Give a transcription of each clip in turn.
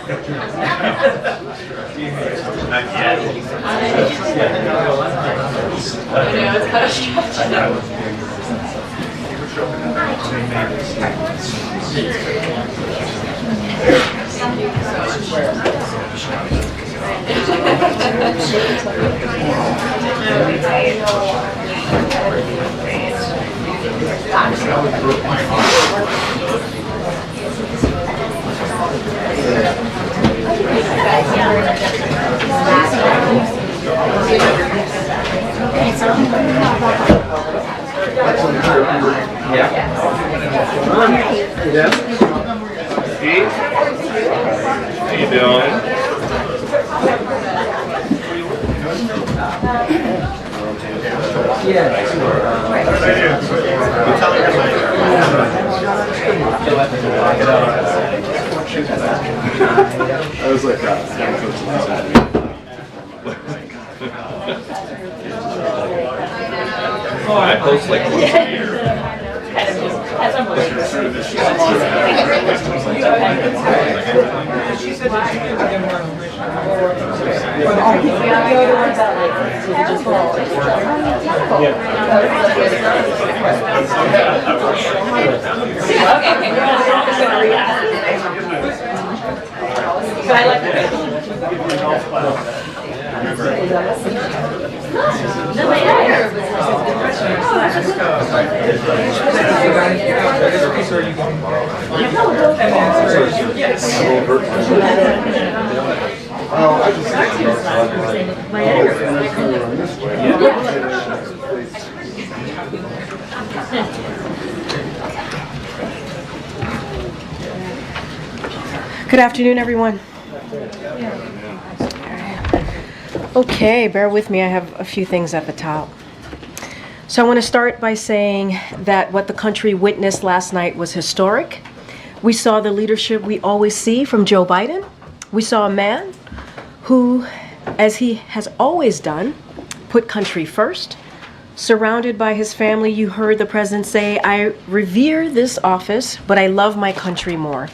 Not yet. I know, it's kind of stretched. Pete, how you doing? I was like, Oh, I post like once a year. Good afternoon, everyone. Okay, bear with me. I have a few things at the top. So I want to start by saying that what the country witnessed last night was historic. We saw the leadership we always see from Joe Biden. We saw a man who, as he has always done, put country first. Surrounded by his family, you heard the president say, "I revere this office, but I love my country more."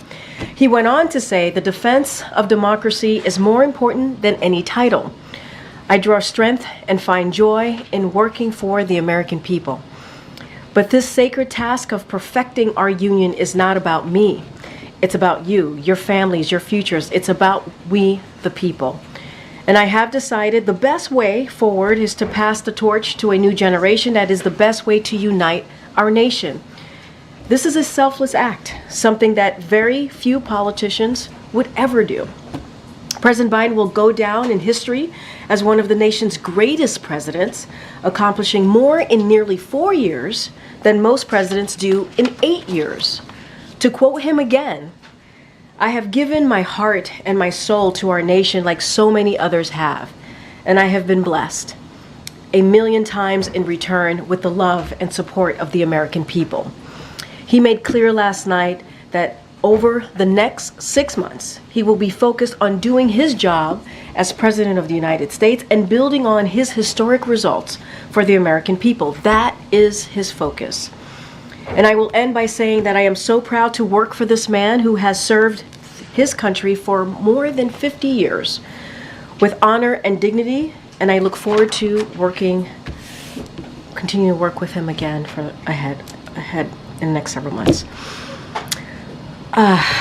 He went on to say, "The defense of democracy is more important than any title. I draw strength and find joy in working for the American people. But this sacred task of perfecting our union is not about me. It's about you, your families, your futures. It's about we, the people. And I have decided the best way forward is to pass the torch to a new generation. That is the best way to unite our nation." This is a selfless act, something that very few politicians would ever do. President Biden will go down in history as one of the nation's greatest presidents, accomplishing more in nearly 4 years than most presidents do in 8 years. To quote him again, "I have given my heart and my soul to our nation like so many others have, and I have been blessed 1,000,000 times in return with the love and support of the American people." He made clear last night that over the next 6 months, he will be focused on doing his job as President of the United States and building on his historic results for the American people. That is his focus. And I will end by saying that I am so proud to work for this man who has served his country for more than 50 years with honor and dignity, and I look forward to continue to work with him again for ahead in the next several months.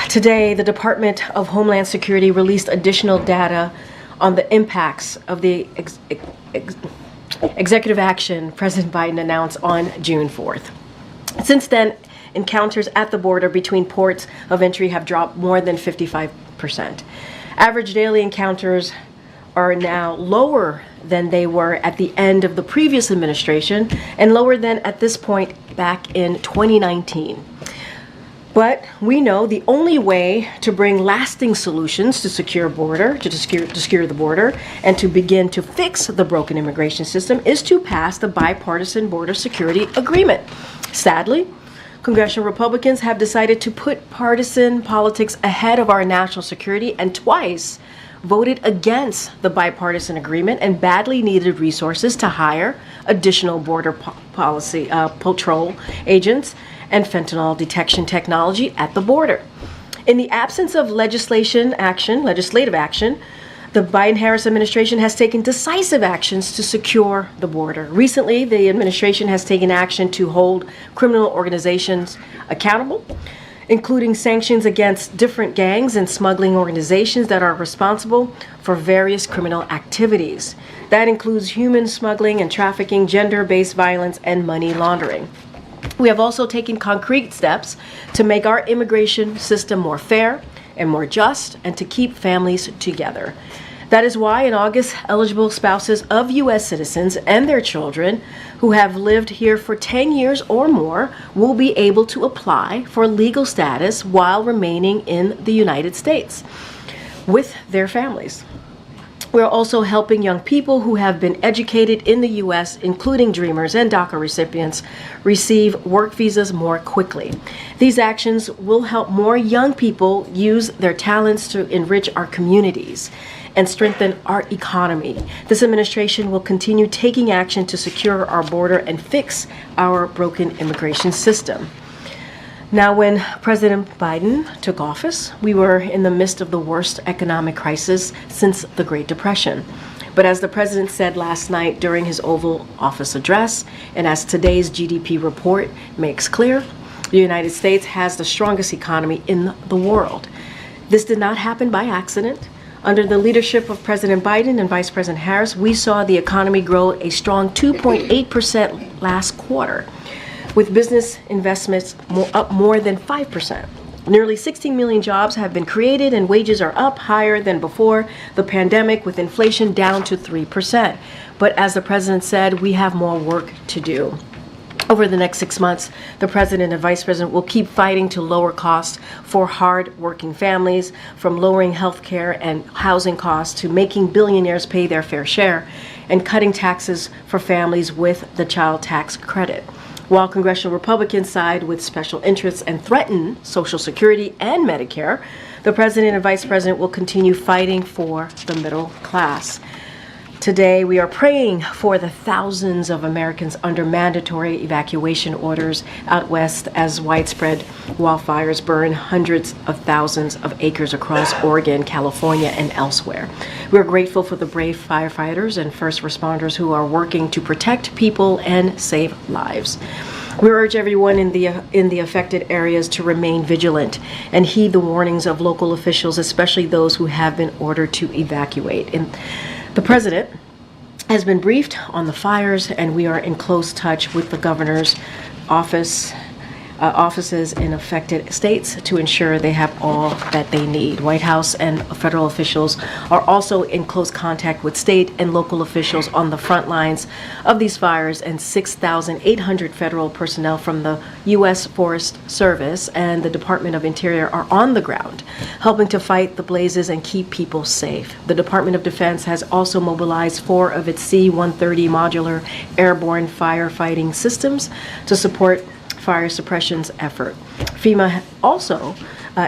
Today, the Department of Homeland Security released additional data on the impacts of the executive action President Biden announced on June 4th. Since then, encounters at the border between ports of entry have dropped more than 55%. Average daily encounters are now lower than they were at the end of the previous administration and lower than at this point back in 2019. But we know the only way to bring lasting solutions to secure the border and to begin to fix the broken immigration system is to pass the bipartisan border security agreement. Sadly, congressional Republicans have decided to put partisan politics ahead of our national security and twice voted against the bipartisan agreement and badly needed resources to hire additional border patrol agents and fentanyl detection technology at the border. In the absence of legislative action, the Biden-Harris administration has taken decisive actions to secure the border. Recently, the administration has taken action to hold criminal organizations accountable, including sanctions against different gangs and smuggling organizations that are responsible for various criminal activities. That includes human smuggling and trafficking, gender-based violence, and money laundering. We have also taken concrete steps to make our immigration system more fair and more just, and to keep families together. That is why in August, eligible spouses of U.S. citizens and their children who have lived here for 10 years or more will be able to apply for legal status while remaining in the United States with their families. We're also helping young people who have been educated in the U.S., including Dreamers and DACA recipients, receive work visas more quickly. These actions will help more young people use their talents to enrich our communities and strengthen our economy. This administration will continue taking action to secure our border and fix our broken immigration system. Now, when President Biden took office, we were in the midst of the worst economic crisis since the Great Depression. But as the president said last night during his Oval Office address, and as today's GDP report makes clear, the United States has the strongest economy in the world. This did not happen by accident. Under the leadership of President Biden and Vice President Harris, we saw the economy grow a strong 2.8% last quarter, with business investments up more than 5%. Nearly 16 million jobs have been created and wages are up higher than before the pandemic, with inflation down to 3%. But as the president said, we have more work to do. Over the next 6 months, the president and vice president will keep fighting to lower costs for hard-working families, from lowering health care and housing costs to making billionaires pay their fair share and cutting taxes for families with the child tax credit. While congressional Republicans side with special interests and threaten Social Security and Medicare, the president and vice president will continue fighting for the middle class. Today, we are praying for the thousands of Americans under mandatory evacuation orders out west as widespread wildfires burn hundreds of thousands of acres across Oregon, California, and elsewhere. We are grateful for the brave firefighters and first responders who are working to protect people and save lives. We urge everyone in the affected areas to remain vigilant and heed the warnings of local officials, especially those who have been ordered to evacuate. The president has been briefed on the fires, and we are in close touch with the governor's offices in affected states to ensure they have all that they need. White House and federal officials are also in close contact with state and local officials on the front lines of these fires, and 6,800 federal personnel from the U.S. Forest Service and the Department of Interior are on the ground, helping to fight the blazes and keep people safe. The Department of Defense has also mobilized 4 of its C-130 modular airborne firefighting systems to support fire suppression's effort. FEMA also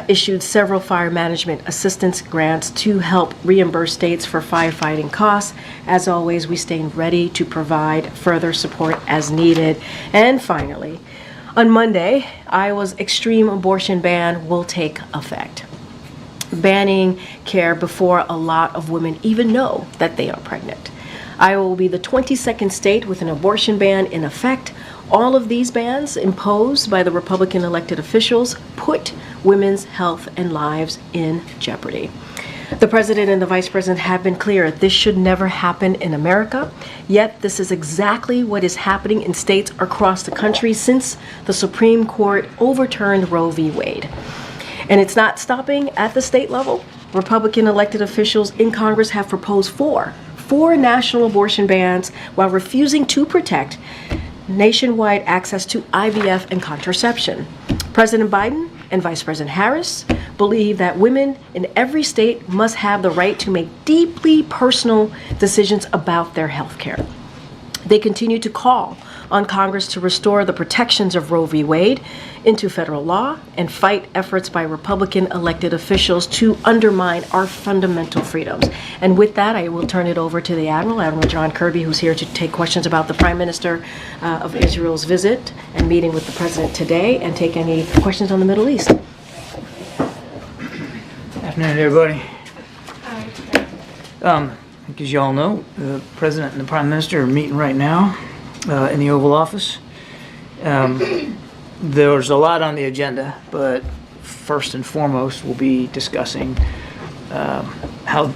issued several fire management assistance grants to help reimburse states for firefighting costs. As always, we stay ready to provide further support as needed. And finally, on Monday, Iowa's extreme abortion ban will take effect, banning care before a lot of women even know that they are pregnant. Iowa will be the 22nd state with an abortion ban in effect. All of these bans imposed by the Republican elected officials put women's health and lives in jeopardy. The president and the vice president have been clear this should never happen in America, yet this is exactly what is happening in states across the country since the Supreme Court overturned Roe v. Wade. And it's not stopping at the state level. Republican elected officials in Congress have proposed four national abortion bans while refusing to protect nationwide access to IVF and contraception. President Biden and Vice President Harris believe that women in every state must have the right to make deeply personal decisions about their health care. They continue to call on Congress to restore the protections of Roe v. Wade into federal law and fight efforts by Republican elected officials to undermine our fundamental freedoms. And with that, I will turn it over to the Admiral John Kirby, who's here to take questions about the Prime Minister of Israel's visit and meeting with the President today, and take any questions on the Middle East. Afternoon, everybody. As you all know, the President and the Prime Minister are meeting right now in the Oval Office. There's a lot on the agenda, but first and foremost, we'll be discussing how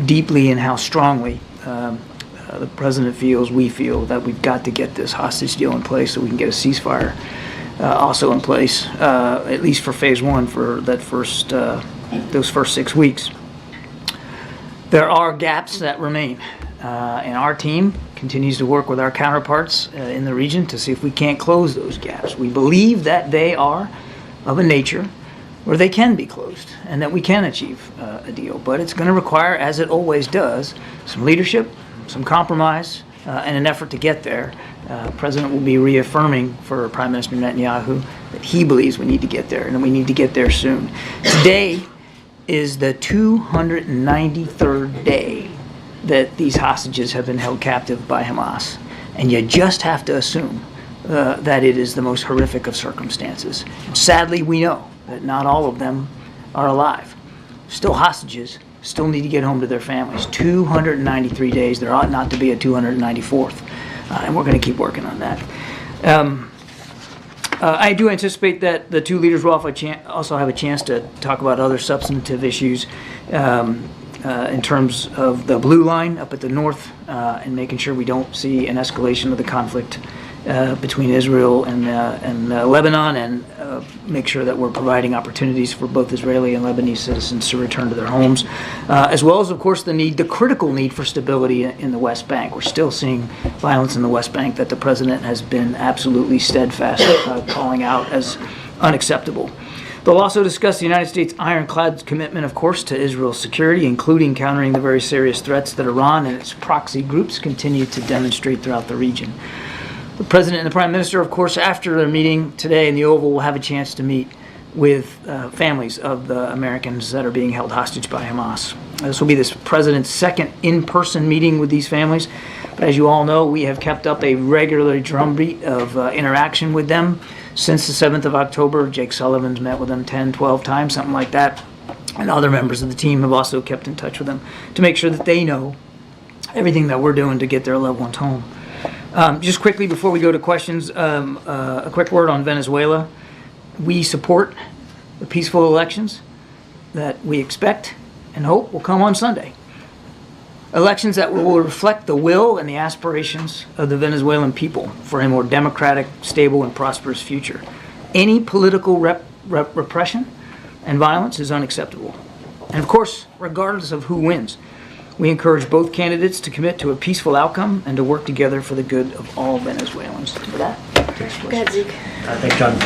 deeply and how strongly the President feels, we feel, that we've got to get this hostage deal in place so we can get a ceasefire also in place, at least for phase one, for that those first 6 weeks. There are gaps that remain, and our team continues to work with our counterparts in the region to see if we can't close those gaps. We believe that they are of a nature where they can be closed and that we can achieve a deal. But it's going to require, as it always does, some leadership, some compromise, and an effort to get there. The President will be reaffirming for Prime Minister Netanyahu that he believes we need to get there and that we need to get there soon. Today is the 293rd day that these hostages have been held captive by Hamas. And you just have to assume that it is the most horrific of circumstances. Sadly, we know that not all of them are alive. Still hostages, still need to get home to their families. 293 days, there ought not to be a 294th. And we're going to keep working on that. I do anticipate that the two leaders will also have a chance to talk about other substantive issues in terms of the blue line up at the north and making sure we don't see an escalation of the conflict between Israel and Lebanon, and make sure that we're providing opportunities for both Israeli and Lebanese citizens to return to their homes, as well as, of course, the critical need for stability in the West Bank. We're still seeing violence in the West Bank that the President has been absolutely steadfast calling out as unacceptable. They'll also discuss the United States' ironclad commitment, of course, to Israel's security, including countering the very serious threats that Iran and its proxy groups continue to demonstrate throughout the region. The President and the Prime Minister, of course, after their meeting today in the Oval, will have a chance to meet with families of the Americans that are being held hostage by Hamas. This will be the President's second in-person meeting with these families. But as you all know, we have kept up a regular drumbeat of interaction with them since the 7th of October. Jake Sullivan's met with them 10, 12 times, something like that. And other members of the team have also kept in touch with them to make sure that they know everything that we're doing to get their loved ones home. Just quickly before we go to questions, a quick word on Venezuela. We support the peaceful elections that we expect and hope will come on Sunday. Elections that will reflect the will and the aspirations of the Venezuelan people for a more democratic, stable, and prosperous future. Any political repression and violence is unacceptable. And of course, regardless of who wins, we encourage both candidates to commit to a peaceful outcome and to work together for the good of all Venezuelans. For that, Go ahead, Zeke. Thanks, John.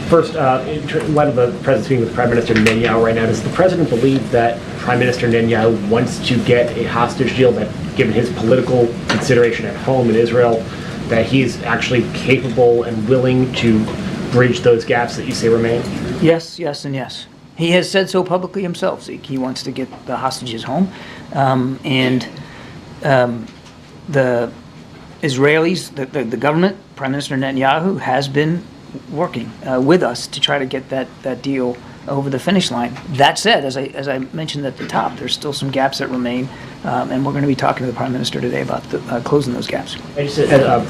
First, in light of the President's meeting with Prime Minister Netanyahu right now, does the President believe that Prime Minister Netanyahu wants to get a hostage deal, that given his political consideration at home in Israel, that he's actually capable and willing to bridge those gaps that you say remain? Yes, yes, and yes. He has said so publicly himself, Zeke. He wants to get the hostages home. The Israelis, the government, Prime Minister Netanyahu, has been working with us to try to get that deal over the finish line. That said, as I mentioned at the top, there's still some gaps that remain, and we're going to be talking to the Prime Minister today about closing those gaps. And just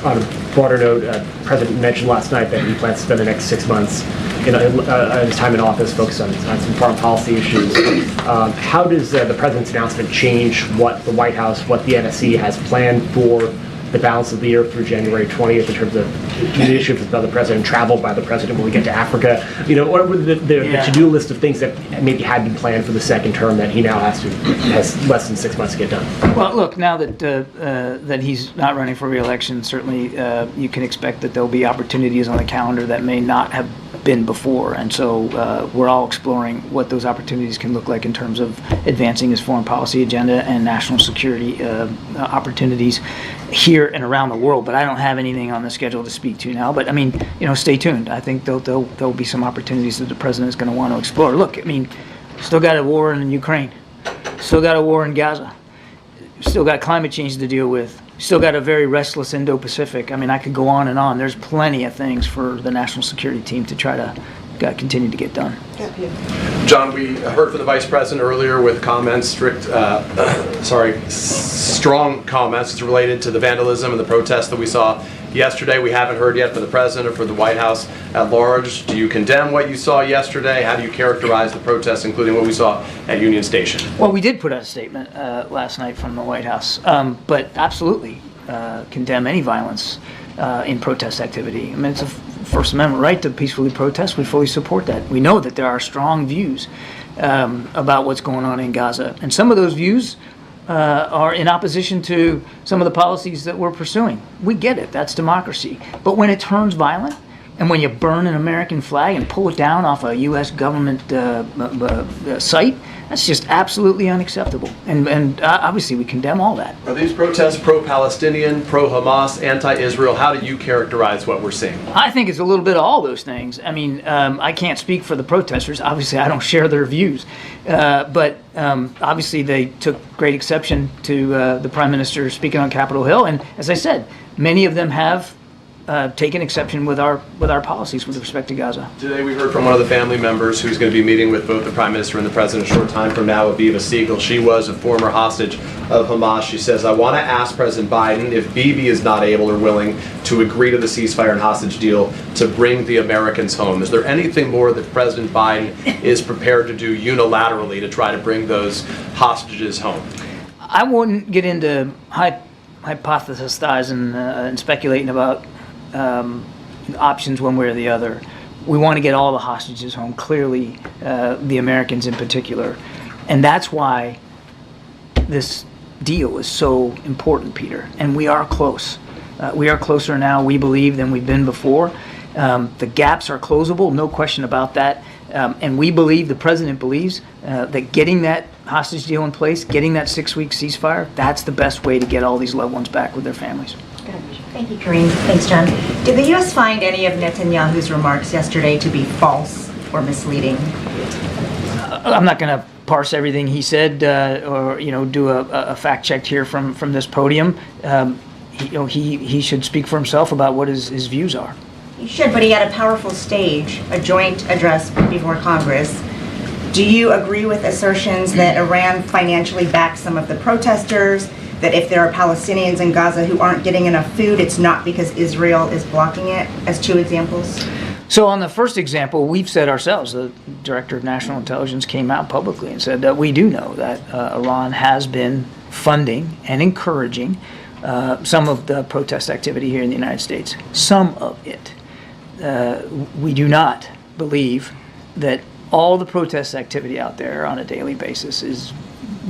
on a broader note, the President mentioned last night that he plans to spend the next 6 months in his time in office focused on some foreign policy issues. How does the President's announcement change what the White House, what the NSC has planned for the balance of the year through January 20th in terms of communications by the President, travel by the President when we get to Africa? What were the to-do list of things that maybe had been planned for the second term that he now has less than 6 months to get done? Well, look, now that he's not running for re-election, certainly you can expect that there'll be opportunities on the calendar that may not have been before, and so we're all exploring what those opportunities can look like in terms of advancing his foreign policy agenda and national security opportunities here and around the world. But I don't have anything on the schedule to speak to now. But I mean, stay tuned. I think there'll be some opportunities that the President is going to want to explore. Look, I mean, still got a war in Ukraine, still got a war in Gaza, still got climate change to deal with. Still got a very restless Indo-Pacific. I mean, I could go on and on. There's plenty of things for the national security team to try to continue to get done. John, we heard from the Vice President earlier with comments, strong comments related to the vandalism and the protests that we saw yesterday. We haven't heard yet from the President or from the White House at large. Do you condemn what you saw yesterday? How do you characterize the protests, including what we saw at Union Station? Well, we did put out a statement last night from the White House, but absolutely condemn any violence in protest activity. I mean, it's a First Amendment right to peacefully protest. We fully support that. We know that there are strong views about what's going on in Gaza, and some of those views are in opposition to some of the policies that we're pursuing. We get it. That's democracy. But when it turns violent, and when you burn an American flag and pull it down off a U.S. government site, that's just absolutely unacceptable. And obviously we condemn all that. Are these protests pro-Palestinian, pro-Hamas, anti-Israel? How do you characterize what we're seeing? I think it's a little bit of all those things. I mean, I can't speak for the protesters. Obviously, I don't share their views. But obviously they took great exception to the Prime Minister speaking on Capitol Hill. And as I said, many of them have taken exception with our policies with respect to Gaza. Today we heard from one of the family members who's going to be meeting with both the Prime Minister and the President a short time from now, Aviva Siegel. She was a former hostage of Hamas. She says, I want to ask President Biden if Bibi is not able or willing to agree to the ceasefire and hostage deal to bring the Americans home. Is there anything more that President Biden is prepared to do unilaterally to try to bring those hostages home? I wouldn't get into hypothesizing and speculating about options one way or the other. We want to get all the hostages home, clearly the Americans in particular. And that's why this deal is so important, Peter. And we are close. We are closer now, we believe, than we've been before. The gaps are closable, no question about that. And we believe, the President believes, that getting that hostage deal in place, getting that 6-week ceasefire, that's the best way to get all these loved ones back with their families. Thank you, Karine. Thanks, John. Did the U.S. find any of Netanyahu's remarks yesterday to be false or misleading? I'm not going to parse everything he said or do a fact check here from this podium. He should speak for himself about what his views are. He should, but he had a powerful stage, a joint address before Congress. Do you agree with assertions that Iran financially backs some of the protesters? That if there are Palestinians in Gaza who aren't getting enough food, it's not because Israel is blocking it, as 2 examples? So on the first example, we've said ourselves, the Director of National Intelligence came out publicly and said that we do know that Iran has been funding and encouraging some of the protest activity here in the United States. Some of it. We do not believe that all the protest activity out there on a daily basis is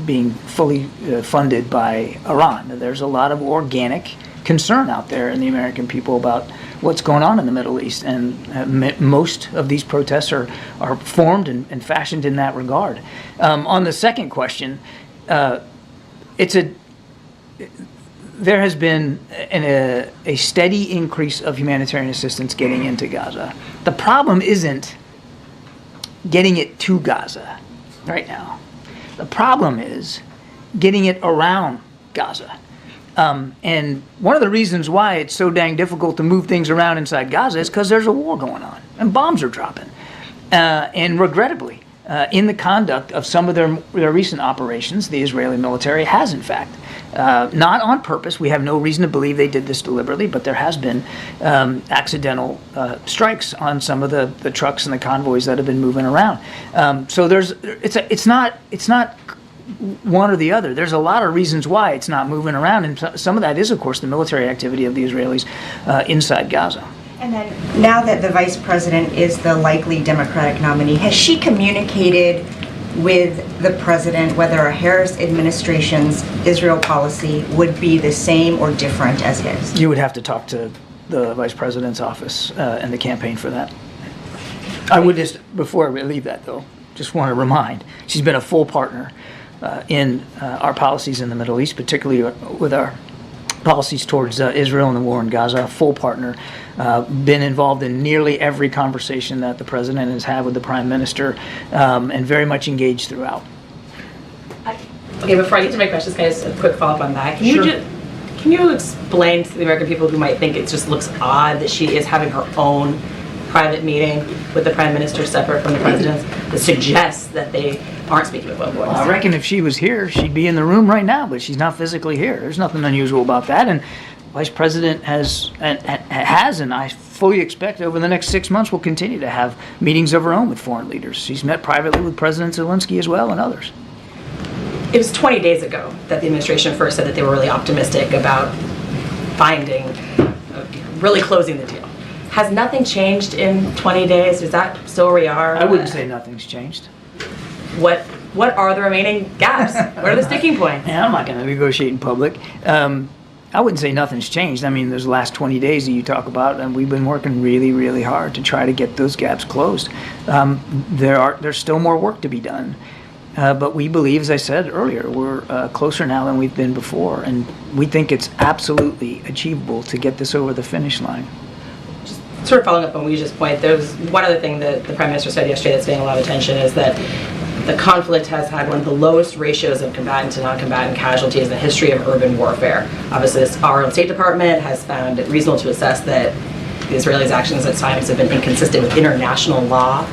being fully funded by Iran. There's a lot of organic concern out there in the American people about what's going on in the Middle East, and most of these protests are formed and fashioned in that regard. On the second question, there has been a steady increase of humanitarian assistance getting into Gaza. The problem isn't getting it to Gaza right now. The problem is getting it around Gaza. And one of the reasons why it's so dang difficult to move things around inside Gaza is because there's a war going on and bombs are dropping. And regrettably, in the conduct of some of their recent operations, the Israeli military has, in fact, not on purpose, we have no reason to believe they did this deliberately, but there has been accidental strikes on some of the trucks and the convoys that have been moving around. So it's not one or the other. There's a lot of reasons why it's not moving around, and some of that is, of course, the military activity of the Israelis inside Gaza. And then, now that the Vice President is the likely Democratic nominee, has she communicated with the President whether a Harris administration's Israel policy would be the same or different as his? You would have to talk to the Vice President's office and the campaign for that. I would just, before I leave that though, just want to remind, she's been a full partner in our policies in the Middle East, particularly with our policies towards Israel and the war in Gaza, a full partner, been involved in nearly every conversation that the President has had with the Prime Minister, and very much engaged throughout. Okay, before I get to my questions, can I just a quick follow-up on that? Can you explain to the American people who might think it just looks odd that she is having her own private meeting with the Prime Minister separate from the President's that suggests that they aren't speaking with one voice. I reckon if she was here, she'd be in the room right now, but she's not physically here. There's nothing unusual about that. And Vice President has, and I fully expect over the next 6 months will continue to have meetings of her own with foreign leaders. She's met privately with President Zelensky as well and others. It was 20 days ago that the administration first said that they were really optimistic about finding, really closing the deal. Has nothing changed in 20 days? Is that still where we are? I wouldn't say nothing's changed. What are the remaining gaps? What are the sticking points? And I'm not going to negotiate in public. I wouldn't say nothing's changed. I mean, there's the last 20 days that you talk about, and we've been working really, really hard to try to get those gaps closed. There's still more work to be done. But we believe, as I said earlier, we're closer now than we've been before, and we think it's absolutely achievable to get this over the finish line. Sort of following up on Weeja's point, there was one other thing that the Prime Minister said yesterday that's getting a lot of attention is that the conflict has had one of the lowest ratios of combatant to non-combatant casualties in the history of urban warfare. Obviously, our own State Department has found it reasonable to assess that the Israelis' actions at times have been inconsistent with international law.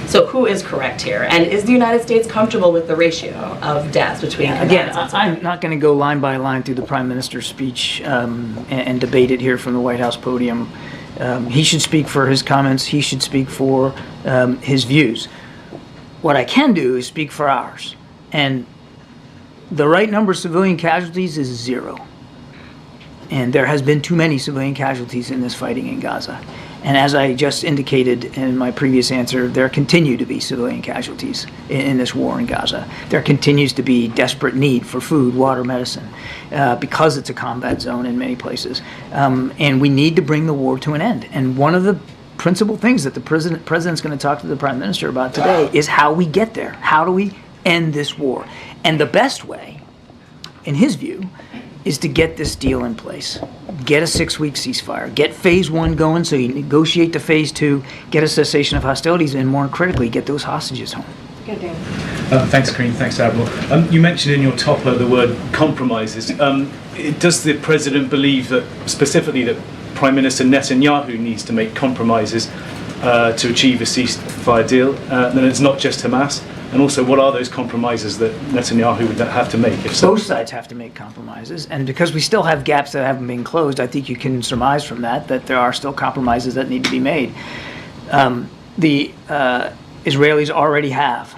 So who is correct here? And is the United States comfortable with the ratio of deaths between Again, combatants? I'm not going to go line by line through the Prime Minister's speech and debate it here from the White House podium. He should speak for his comments. He should speak for his views. What I can do is speak for ours. And the right number of civilian casualties is 0. And there has been too many civilian casualties in this fighting in Gaza. And as I just indicated in my previous answer, there continue to be civilian casualties in this war in Gaza. There continues to be desperate need for food, water, medicine, because it's a combat zone in many places. And we need to bring the war to an end. And one of the principal things that the president's going to talk to the Prime Minister about today is how we get there. How do we end this war? And the best way, in his view, is to get this deal in place. Get a 6-week ceasefire. Get phase 1 going so you negotiate to phase 2, get a cessation of hostilities, and more critically, get those hostages home. Thanks, Karine. Thanks, Admiral. You mentioned in your topper the word compromises. Does the President believe that, specifically, that Prime Minister Netanyahu needs to make compromises to achieve a ceasefire deal? And it's not just Hamas. And also, what are those compromises that Netanyahu would have to make, if so? Both sides have to make compromises, and because we still have gaps that haven't been closed, I think you can surmise from that there are still compromises that need to be made. The Israelis already have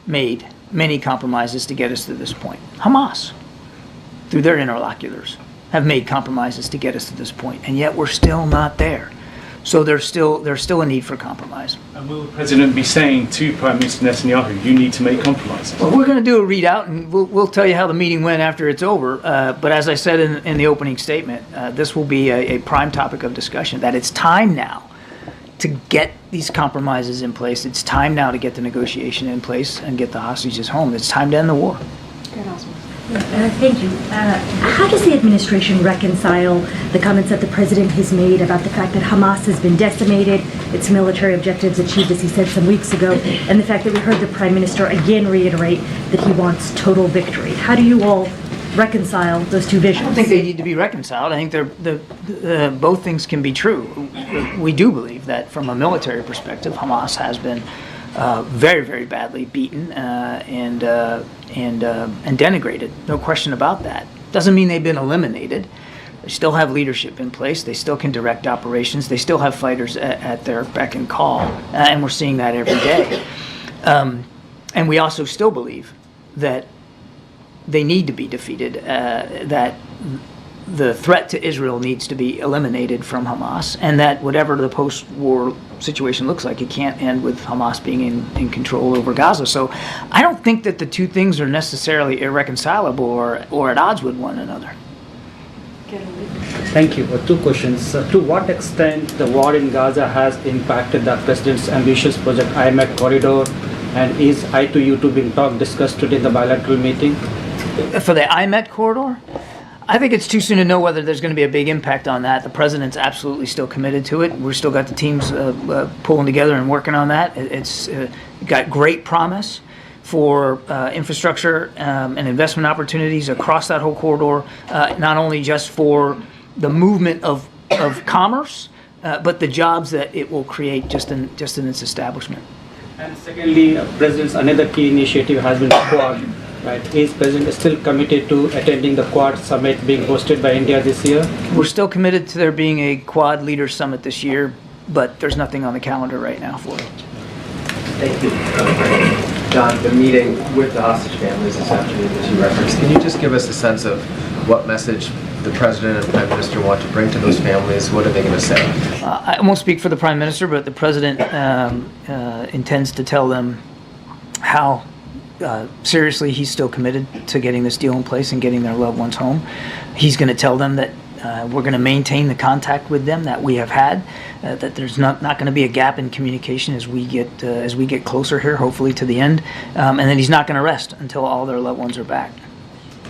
made many compromises to get us to this point. Hamas, through their interlocutors, have made compromises to get us to this point, and yet we're still not there. So there's still a need for compromise. And will the President be saying to Prime Minister Netanyahu, you need to make compromises? Well, we're going to do a readout, and we'll tell you how the meeting went after it's over. But as I said in the opening statement, this will be a prime topic of discussion, that it's time now to get these compromises in place. It's time now to get the negotiation in place and get the hostages home. It's time to end the war. Thank you. How does the administration reconcile the comments that the president has made about the fact that Hamas has been decimated, its military objectives achieved, as he said some weeks ago, and the fact that we heard the prime minister again reiterate that he wants total victory? How do you all reconcile those two visions? I don't think they need to be reconciled. I think both things can be true. We do believe that from a military perspective, Hamas has been very, very badly beaten and denigrated. No question about that. Doesn't mean they've been eliminated. They still have leadership in place. They still can direct operations. They still have fighters at their beck and call, and we're seeing that every day. And we also still believe that they need to be defeated, that the threat to Israel needs to be eliminated from Hamas, and that whatever the post-war situation looks like, it can't end with Hamas being in control over Gaza. So I don't think that the two things are necessarily irreconcilable or at odds with one another. Thank you. Two questions. To what extent the war in Gaza has impacted the President's ambitious project IMEC corridor, and is I-2U2 being discussed today in the bilateral meeting? For the IMET corridor? I think it's too soon to know whether there's going to be a big impact on that. The president's absolutely still committed to it. We've still got the teams pulling together and working on that. It's got great promise for infrastructure and investment opportunities across that whole corridor, not only just for the movement of commerce, but the jobs that it will create just in its establishment. And secondly, President's another key initiative has been Quad. Right? Is President still committed to attending the Quad summit being hosted by India this year? We're still committed to there being a Quad Leaders Summit this year, but there's nothing on the calendar right now for it. Thank you. John, the meeting with the hostage families this afternoon that you referenced, can you just give us a sense of what message the President and Prime Minister want to bring to those families? What are they going to say? I won't speak for the Prime Minister, but the President intends to tell them how seriously he's still committed to getting this deal in place and getting their loved ones home. He's going to tell them that we're going to maintain the contact with them that we have had, that there's not going to be a gap in communication as we get closer here, hopefully to the end, and then he's not going to rest until all their loved ones are back.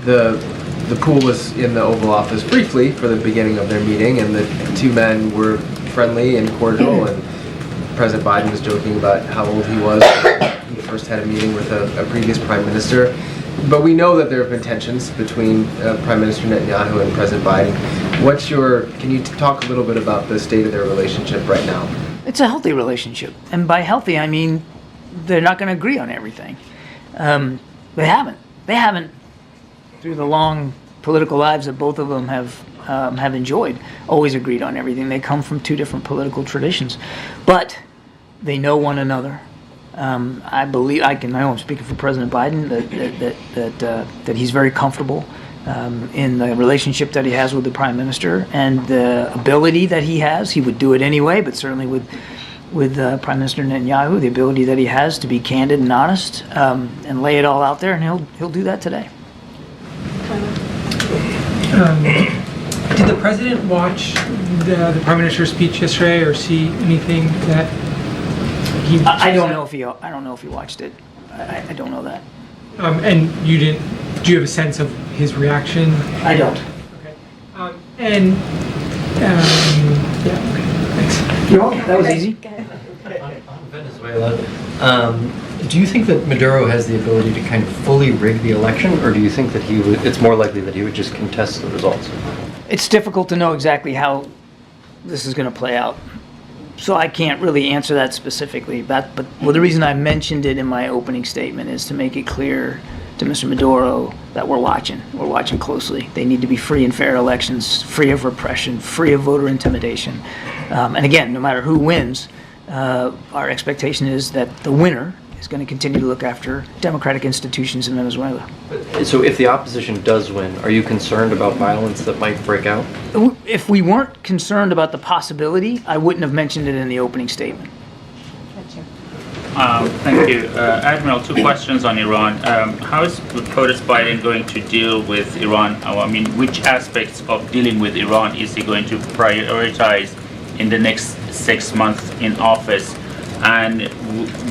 The pool was in the Oval Office briefly for the beginning of their meeting, and the two men were friendly and cordial, and President Biden was joking about how old he was when he first had a meeting with a previous Prime Minister. But we know that there have been tensions between Prime Minister Netanyahu and President Biden. Can you talk a little bit about the state of their relationship right now? It's a healthy relationship, and by healthy I mean they're not going to agree on everything. They haven't through the long political lives that both of them have enjoyed, always agreed on everything. They come from two different political traditions, but they know one another. I believe I know I'm speaking for President Biden that he's very comfortable in the relationship that he has with the Prime Minister and the ability that he has. He would do it anyway, but certainly with Prime Minister Netanyahu, the ability that he has to be candid and honest and lay it all out there, and he'll do that today. Did the president watch the Prime Minister's speech yesterday, or see anything that he? I don't know if he watched it. I don't know that. And you didn't? Do you have a sense of his reaction? I don't. Okay. Yeah. Okay. Thanks. You're welcome. That was easy. Venezuela. Do you think that Maduro has the ability to kind of fully rig the election, or do you think that it's more likely that he would just contest the results? It's difficult to know exactly how this is going to play out, so I can't really answer that specifically. But the reason I mentioned it in my opening statement is to make it clear to Mr. Maduro that we're watching closely. They need to be free and fair elections, free of repression, free of voter intimidation. And again, no matter who wins, our expectation is that the winner is going to continue to look after democratic institutions in Venezuela. So if the opposition does win, are you concerned about violence that might break out? If we weren't concerned about the possibility, I wouldn't have mentioned it in the opening statement. Thank you. Admiral, two questions on Iran. How is POTUS Biden going to deal with Iran? I mean, which aspects of dealing with Iran is he going to prioritize in the next 6 months in office? And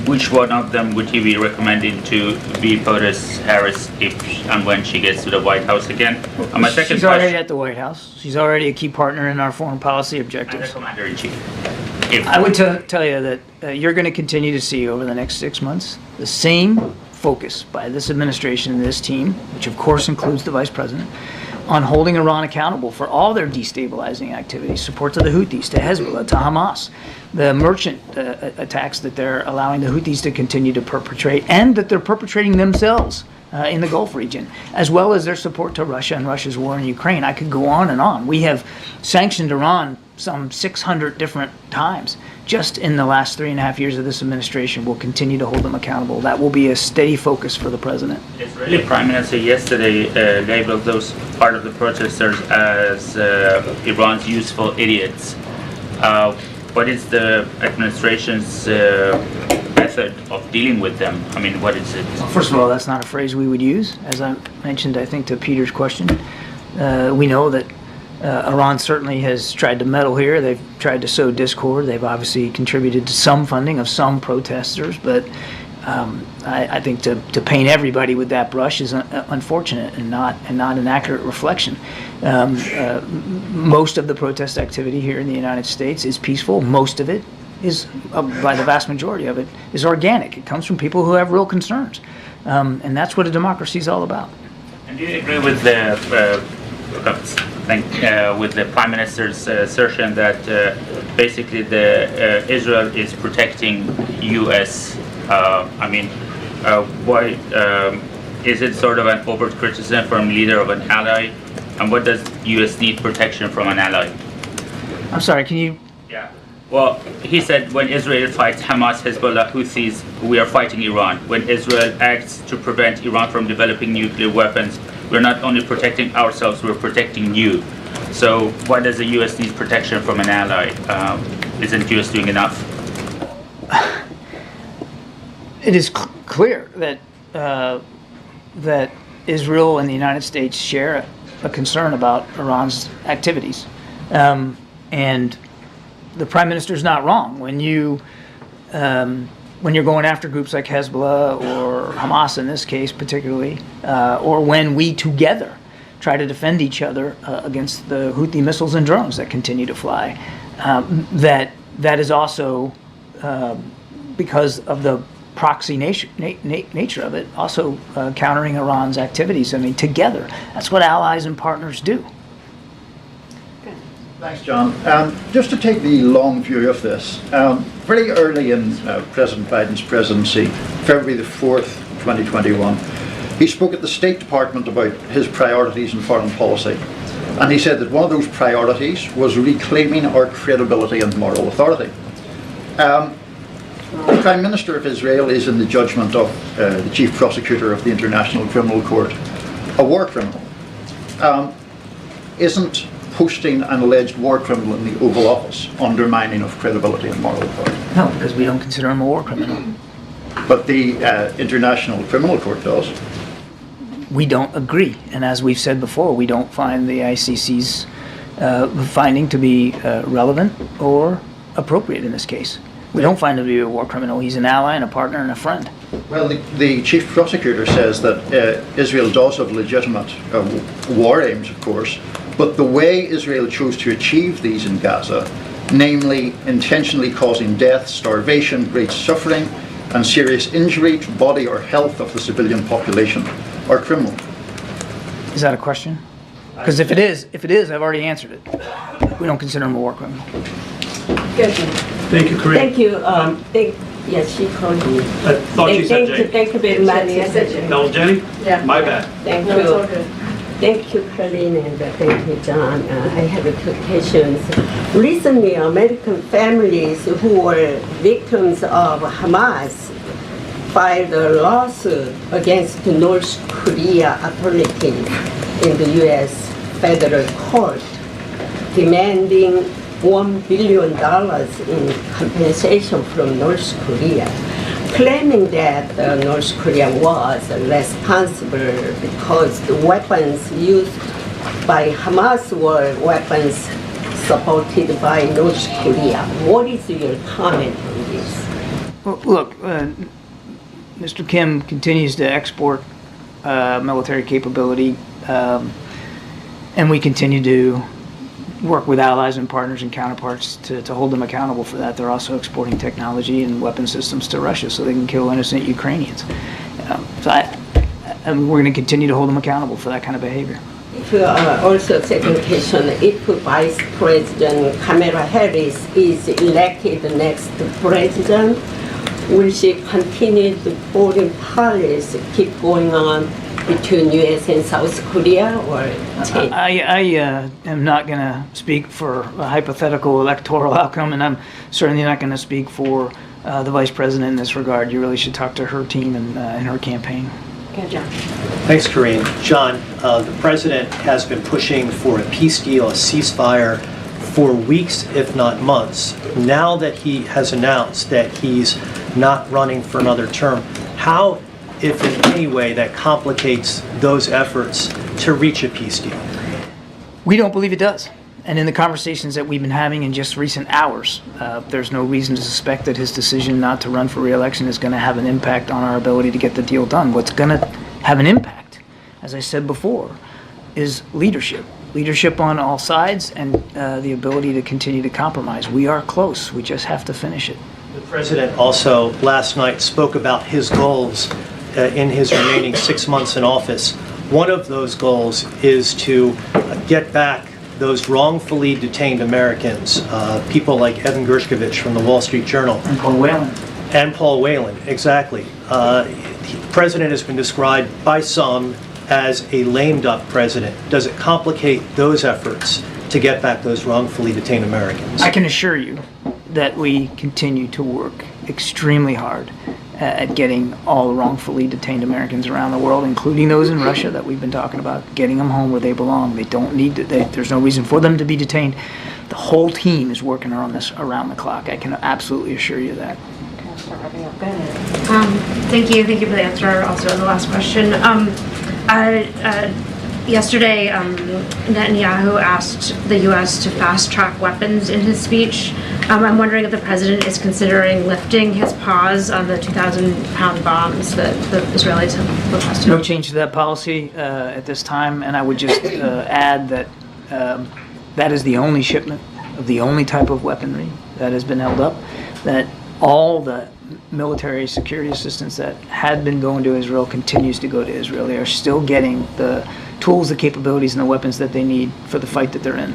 which one of them would he be recommending to be POTUS Harris if and when she gets to the White House again? And my second She's already at the White House. She's already a key partner in our foreign policy objectives. And the Commander-in-Chief. I would tell you that you're going to continue to see over the next 6 months the same focus by this administration and this team, which of course includes the Vice President, on holding Iran accountable for all their destabilizing activities, support to the Houthis, to Hezbollah, to Hamas, the merchant attacks that they're allowing the Houthis to continue to perpetrate, and that they're perpetrating themselves in the Gulf region, as well as their support to Russia and Russia's war in Ukraine. I could go on and on. We have sanctioned Iran some 600 different times just in the last 3.5 years of this administration. We'll continue to hold them accountable. That will be a steady focus for the president. Israeli Prime Minister yesterday labeled those part of the protesters as Iran's useful idiots. What is the administration's method of dealing with them? I mean, what is it? Well, first of all, that's not a phrase we would use. As I mentioned, I think, to Peter's question, we know that Iran certainly has tried to meddle here. They've tried to sow discord. They've obviously contributed to some funding of some protesters, but I think to paint everybody with that brush is unfortunate and not an accurate reflection. Most of the protest activity here in the United States is peaceful. Most of it is, by the vast majority of it, is organic. It comes from people who have real concerns, and that's what a democracy is all about. And do you agree with the with the Prime Minister's assertion that basically Israel is protecting U.S. Why is it sort of an overt criticism from leader of an ally? And what does U.S. need protection from an ally? I'm sorry, can you? Yeah. Well, he said when Israel fights Hamas, Hezbollah, Houthis, we are fighting Iran. When Israel acts to prevent Iran from developing nuclear weapons, we're not only protecting ourselves, we're protecting you. So why does the U.S. need protection from an ally? Isn't the U.S. doing enough? It is clear that that Israel and the United States share a concern about Iran's activities, and the Prime Minister is not wrong when you're going after groups like Hezbollah or Hamas in this case particularly, or when we together try to defend each other against the Houthi missiles and drones that continue to fly. That is also because of the proxy nature of it, also countering Iran's activities. I mean, together, that's what allies and partners do. Thanks, John. Just to take the long view of this, very early in President Biden's presidency, February the 4th, 2021, he spoke at the State Department about his priorities in foreign policy. And he said that one of those priorities was reclaiming our credibility and moral authority. The Prime Minister of Israel is, in the judgment of the Chief Prosecutor of the International Criminal Court, a war criminal. Isn't posting an alleged war criminal in the Oval Office undermining of credibility and moral authority? No, because we don't consider him a war criminal. But the International Criminal Court does. We don't agree, and as we've said before, we don't find the ICC's finding to be relevant or appropriate in this case. We don't find him to be a war criminal. He's an ally and a partner and a friend. Well, the Chief Prosecutor says that Israel does have legitimate war aims, of course, but the way Israel chose to achieve these in Gaza, namely intentionally causing death, starvation, great suffering, and serious injury to body or health of the civilian population, are criminal. Is that a question? Because if it is, I've already answered it. We don't consider him a war criminal. Good. Thank you, Karine. Thank you. Yes, she called me. I thought you said Jane. Thank you very much. No, Jenny? Yeah. My bad. Thank you. Thank you, Karine, and thank you, John. I have two questions. Recently, American families who were victims of Hamas filed a lawsuit against North Korea authorities in the U.S. federal court, demanding $1 billion in compensation from North Korea, claiming that North Korea was responsible because the weapons used by Hamas were weapons supported by North Korea. What is your comment on this? Well, look, Mr. Kim continues to export military capability, and we continue to work with allies and partners and counterparts to hold them accountable for that. They're also exporting technology and weapon systems to Russia so they can kill innocent Ukrainians. We're going to continue to hold them accountable for that kind of behavior. Also, second question, if Vice President Kamala Harris is elected the next president, will she continue the foreign policy keep going on between U.S. and South Korea, or change? I am not going to speak for a hypothetical electoral outcome, and I'm certainly not going to speak for the vice president in this regard. You really should talk to her team and her campaign. Okay, John. Thanks, Karine. John, the president has been pushing for a peace deal, a ceasefire, for weeks, if not months. Now that he has announced that he's not running for another term, how, if in any way, that complicates those efforts to reach a peace deal? We don't believe it does. And in the conversations that we've been having in just recent hours, there's no reason to suspect that his decision not to run for re-election is going to have an impact on our ability to get the deal done. What's going to have an impact, as I said before, is leadership. Leadership on all sides and the ability to continue to compromise. We are close. We just have to finish it. The president also last night spoke about his goals in his remaining 6 months in office. One of those goals is to get back those wrongfully detained Americans, people like Evan Gershkovich from the Wall Street Journal. And Paul Whelan. And Paul Whelan, exactly. The president has been described by some as a lame duck president. Does it complicate those efforts to get back those wrongfully detained Americans? I can assure you that we continue to work extremely hard at getting all the wrongfully detained Americans around the world, including those in Russia that we've been talking about, getting them home where they belong. They don't need to, there's no reason for them to be detained. The whole team is working on this around the clock. I can absolutely assure you that. Thank you for the answer also on the last question. Yesterday, Netanyahu asked the U.S. to fast-track weapons in his speech. I'm wondering if the president is considering lifting his pause on the 2,000-pound bombs that the Israelis have requested. No change to that policy at this time, and I would just add that that is the only shipment of the only type of weaponry that has been held up, that all the military security assistance that had been going to Israel continues to go to Israel. They are still getting the tools, the capabilities, and the weapons that they need for the fight that they're in.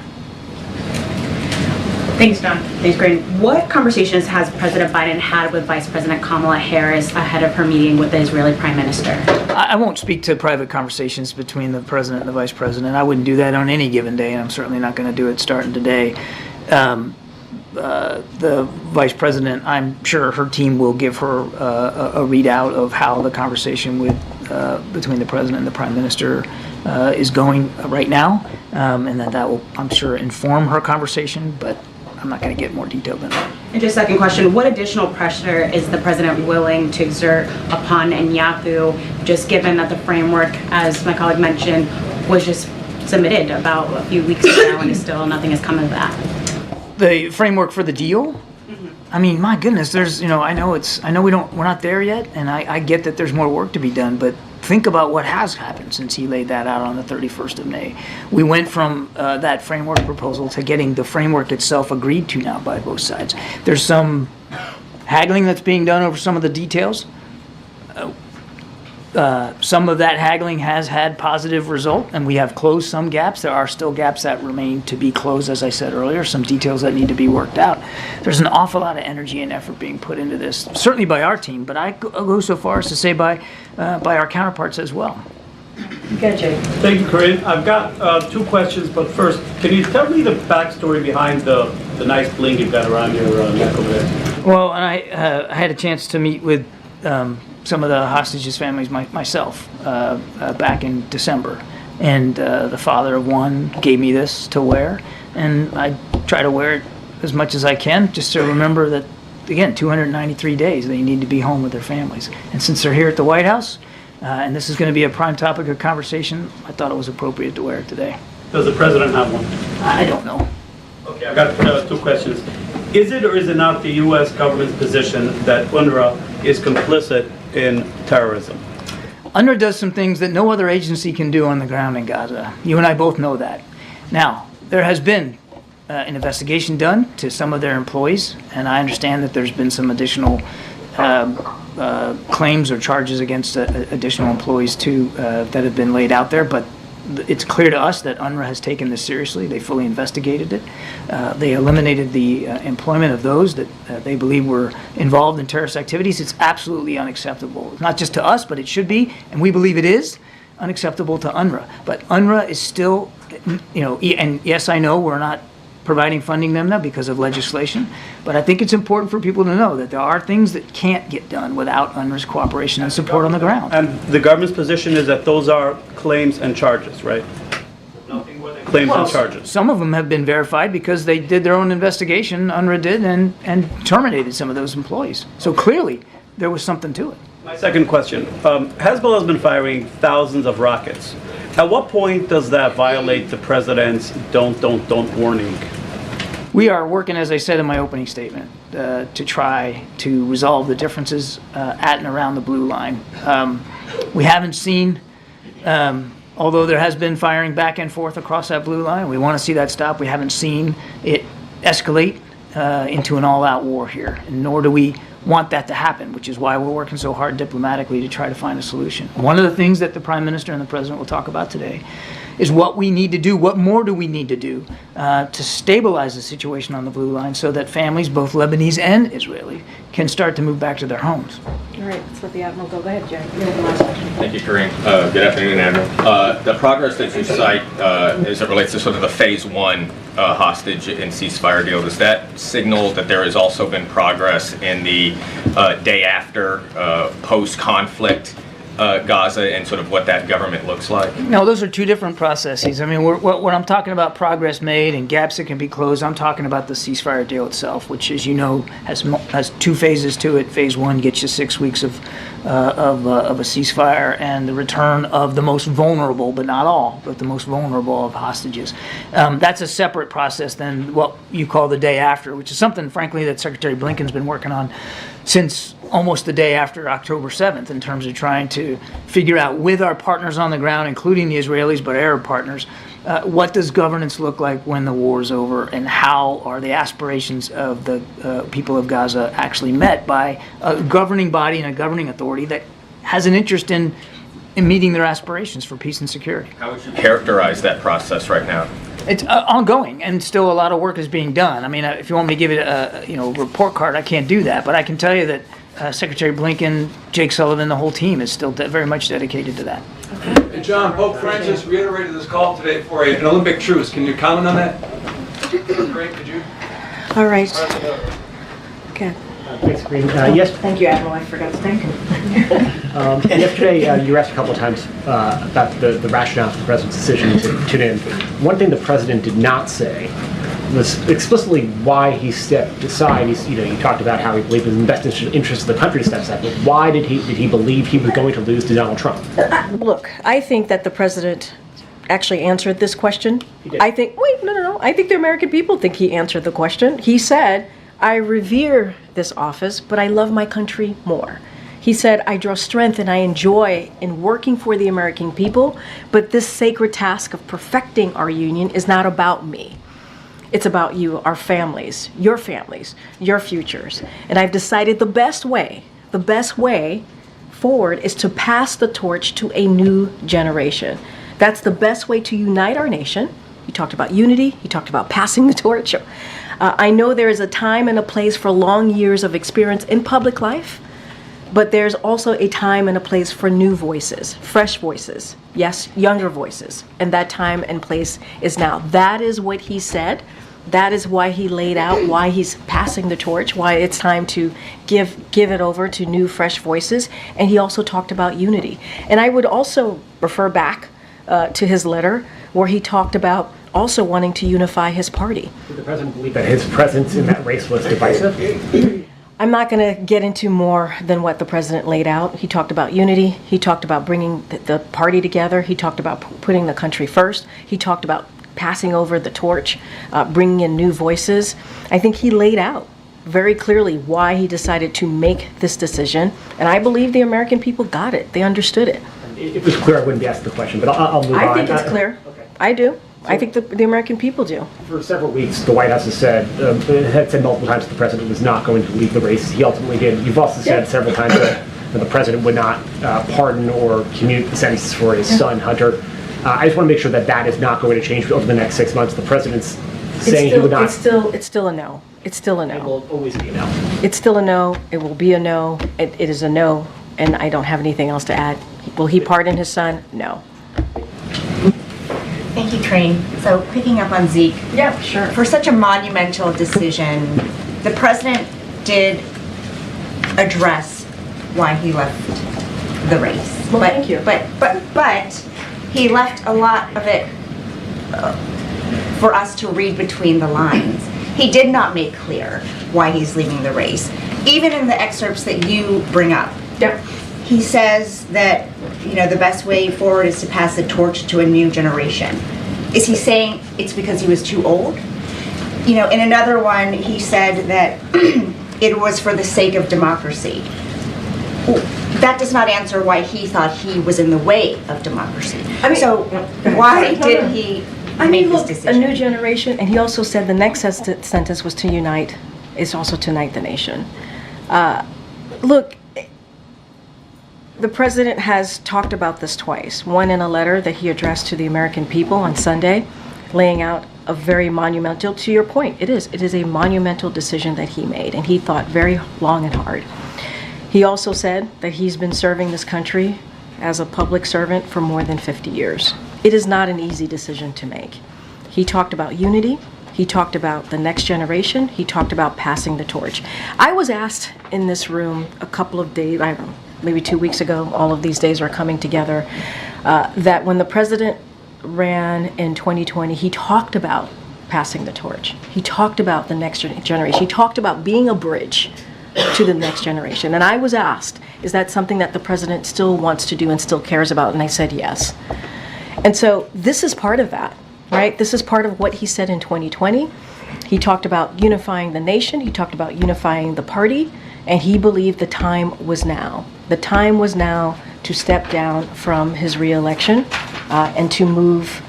Thanks, John. Thanks, Karine. What conversations has President Biden had with Vice President Kamala Harris ahead of her meeting with the Israeli Prime Minister? I won't speak to private conversations between the president and the vice president. I wouldn't do that on any given day, and I'm certainly not going to do it starting today. The vice president, I'm sure her team will give her a readout of how the conversation between the president and the prime minister is going right now, and that will, I'm sure, inform her conversation, but I'm not going to get more detailed than that. And just second question, what additional pressure is the president willing to exert upon Netanyahu, just given that the framework, as my colleague mentioned, was just submitted about a few weeks ago and still nothing has come of that? The framework for the deal? I mean, my goodness, there's, I know we're not there yet, and I get that there's more work to be done, but think about what has happened since he laid that out on the 31st of May. We went from that framework proposal to getting the framework itself agreed to now by both sides. There's some haggling that's being done over some of the details. Some of that haggling has had positive result, and we have closed some gaps. There are still gaps that remain to be closed, as I said earlier, some details that need to be worked out. There's an awful lot of energy and effort being put into this, certainly by our team, but I'll go so far as to say by our counterparts as well. Thank you, Karine. I've got two questions, but first, can you tell me the backstory behind the nice bling you've got around your neck over there? Well, I had a chance to meet with some of the hostages' families myself back in December, and the father of one gave me this to wear, and I try to wear it as much as I can just to remember that, again, 293 days they need to be home with their families. And since they're here at the White House, and this is going to be a prime topic of conversation, I thought it was appropriate to wear it today. Does the president have one? I don't know. Okay, I've got two questions. Is it or is it not the U.S. government's position that UNRWA is complicit in terrorism? UNRWA does some things that no other agency can do on the ground in Gaza. You and I both know that. Now, there has been an investigation done to some of their employees, and I understand that there's been some additional claims or charges against additional employees too that have been laid out there, but it's clear to us that UNRWA has taken this seriously. They fully investigated it. They eliminated the employment of those that they believe were involved in terrorist activities. It's absolutely unacceptable, not just to us, but it should be, and we believe it is, unacceptable to UNRWA. But UNRWA is still, and yes, I know we're not providing funding them now because of legislation, but I think it's important for people to know that there are things that can't get done without UNRWA's cooperation and support on the ground. And the government's position is that those are claims and charges, right? Claims and charges. Some of them have been verified because they did their own investigation, UNRWA did, and terminated some of those employees. So clearly, there was something to it. My second question. Hezbollah has been firing thousands of rockets. At what point does that violate the president's don't warning? We are working, as I said in my opening statement, to try to resolve the differences at and around the blue line. We haven't seen, although there has been firing back and forth across that blue line, we want to see that stop. We haven't seen it escalate into an all-out war here, and nor do we want that to happen, which is why we're working so hard diplomatically to try to find a solution. One of the things that the Prime Minister and the President will talk about today is what we need to do, what more do we need to do to stabilize the situation on the Blue Line so that families, both Lebanese and Israeli, can start to move back to their homes. All right, let's let the Admiral go. Go ahead, Jerry. You have the last question. Thank you, Karine. Good afternoon, Admiral. The progress that you cite as it relates to sort of the phase one hostage and ceasefire deal, does that signal that there has also been progress in the day after post-conflict Gaza and sort of what that government looks like? No, those are two different processes. I mean, when I'm talking about progress made and gaps that can be closed, I'm talking about the ceasefire deal itself, which, as you know, has two phases to it. Phase one gets you 6 weeks of a ceasefire and the return of the most vulnerable, but not all, but the most vulnerable of hostages. That's a separate process than what you call the day after, which is something, frankly, that Secretary Blinken's been working on since almost the day after October 7th in terms of trying to figure out with our partners on the ground, including the Israelis, but Arab partners, what does governance look like when the war is over, and how are the aspirations of the people of Gaza actually met by a governing body and a governing authority that has an interest in meeting their aspirations for peace and security. How would you characterize that process right now? It's ongoing, and still a lot of work is being done. I mean, if you want me to give it a report card, I can't do that, but I can tell you that Secretary Blinken, Jake Sullivan, the whole team is still very much dedicated to that. And John, Pope Francis reiterated this call today for an Olympic truce. Can you comment on that? Great, could you? All right. Okay. Thanks, Karine. Yes. Thank you, Admiral. I forgot to thank him. Yesterday, you were asked a couple of times about the rationale for the president's decision to tune in. One thing the president did not say was explicitly why he stepped aside. You talked about how he believed it was in the best interest of the country to step aside, but why did he believe he was going to lose to Donald Trump? Look, I think that the president actually answered this question. He did. I think the American people think he answered the question. He said, I revere this office, but I love my country more. He said, I draw strength and I enjoy in working for the American people, but this sacred task of perfecting our union is not about me. It's about you, our families, your futures. And I've decided the best way forward is to pass the torch to a new generation. That's the best way to unite our nation. He talked about unity. He talked about passing the torch. I know there is a time and a place for long years of experience in public life, but there's also a time and a place for new voices, fresh voices, yes, younger voices, and that time and place is now. That is what he said. That is why he laid out why he's passing the torch, why it's time to give it over to new, fresh voices. And he also talked about unity. And I would also refer back to his letter where he talked about also wanting to unify his party. Did the president believe that his presence in that race was divisive? I'm not going to get into more than what the president laid out. He talked about unity. He talked about bringing the party together. He talked about putting the country first. He talked about passing over the torch, bringing in new voices. I think he laid out very clearly why he decided to make this decision. And I believe the American people got it. They understood it. If it was clear, I wouldn't be asking the question, but I'll move on. I think it's clear. Okay. I do. I think the American people do. For several weeks, the White House has said, had said multiple times that the president was not going to leave the race. He ultimately did. You've also said several times that the president would not pardon or commute the sentences for his son, Hunter. I just want to make sure that that is not going to change over the next 6 months. The president's saying he would not. It's still a no. It's still a no. It will always be a no. It's still a no. It will be a no. It is a no, and I don't have anything else to add. Will he pardon his son? No. Thank you, Karine. So picking up on Zeke. Yeah, sure. For such a monumental decision, the president did address why he left the race. Well, thank you. But he left a lot of it for us to read between the lines. He did not make clear why he's leaving the race. Even in the excerpts that you bring up. Yep. He says that, the best way forward is to pass the torch to a new generation. Is he saying it's because he was too old? In another one, he said that it was for the sake of democracy. That does not answer why he thought he was in the way of democracy. So why did he make this decision? A new generation, and he also said the next sentence was to unite, is also to unite the nation. Look, the president has talked about this twice. One in a letter that he addressed to the American people on Sunday, laying out a very monumental, to your point, it is a monumental decision that he made, and he thought very long and hard. He also said that he's been serving this country as a public servant for more than 50 years. It is not an easy decision to make. He talked about unity. He talked about the next generation. He talked about passing the torch. I was asked in this room a couple of days, I don't know, maybe 2 weeks ago, all of these days are coming together, that when the president ran in 2020, he talked about passing the torch. He talked about the next generation. He talked about being a bridge to the next generation. And I was asked, is that something that the president still wants to do and still cares about? And I said yes. And so this is part of that, right? This is part of what he said in 2020. He talked about unifying the nation. He talked about unifying the party. And he believed the time was now. The time was now to step down from his reelection and to move,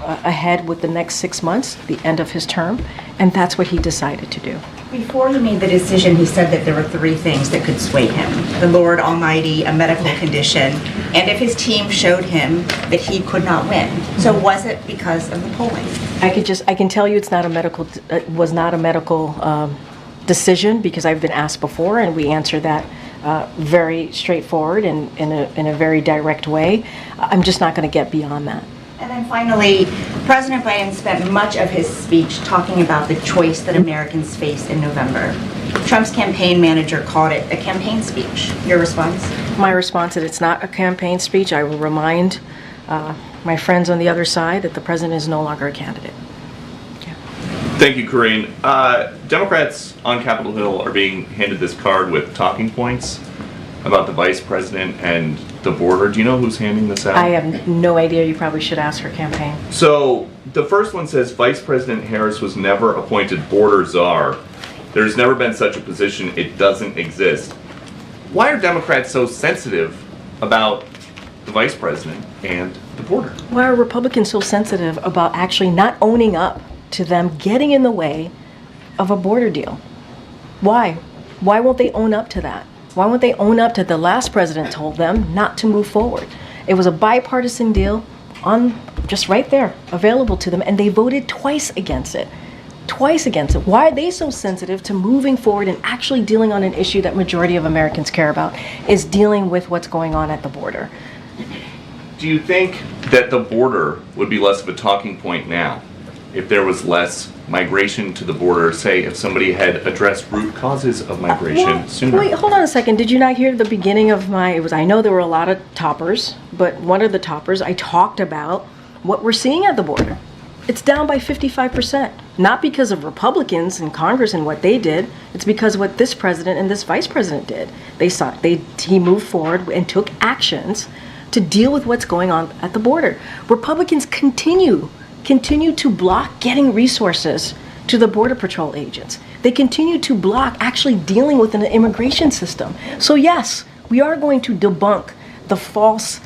ahead with the next 6 months, the end of his term. And that's what he decided to do. Before he made the decision, he said that there were 3 things that could sway him: the Lord Almighty, a medical condition, and if his team showed him that he could not win. So was it because of the polling? I can tell you it's not a medical, was not a medical decision, because I've been asked before, and we answer that very straightforward and in a very direct way. I'm just not going to get beyond that. And then finally, President Biden spent much of his speech talking about the choice that Americans face in November. Trump's campaign manager called it a campaign speech. Your response? My response is it's not a campaign speech. I will remind my friends on the other side that the president is no longer a candidate. Thank you, Karine. Democrats on Capitol Hill are being handed this card with talking points about the vice president and the border. Do you know who's handing this out? I have no idea. You probably should ask her campaign. So the first one says Vice President Harris was never appointed border czar. There's never been such a position. It doesn't exist. Why are Democrats so sensitive about the vice president and the border? Why are Republicans so sensitive about actually not owning up to them getting in the way of a border deal? Why? Why won't they own up to that? Why won't they own up to the last president told them not to move forward? It was a bipartisan deal on just right there, available to them, and they voted twice against it. Twice against it. Why are they so sensitive to moving forward and actually dealing on an issue that majority of Americans care about, is dealing with what's going on at the border? Do you think that the border would be less of a talking point now if there was less migration to the border, say if somebody had addressed root causes of migration sooner? Wait, hold on a second. Did you not hear the beginning of I know there were a lot of toppers, but one of the toppers, I talked about what we're seeing at the border. It's down by 55%. Not because of Republicans in Congress and what they did. It's because of what this president and this vice president did. He moved forward and took actions to deal with what's going on at the border. Republicans continue to block getting resources to the Border Patrol agents. They continue to block actually dealing with an immigration system. So yes, we are going to debunk the false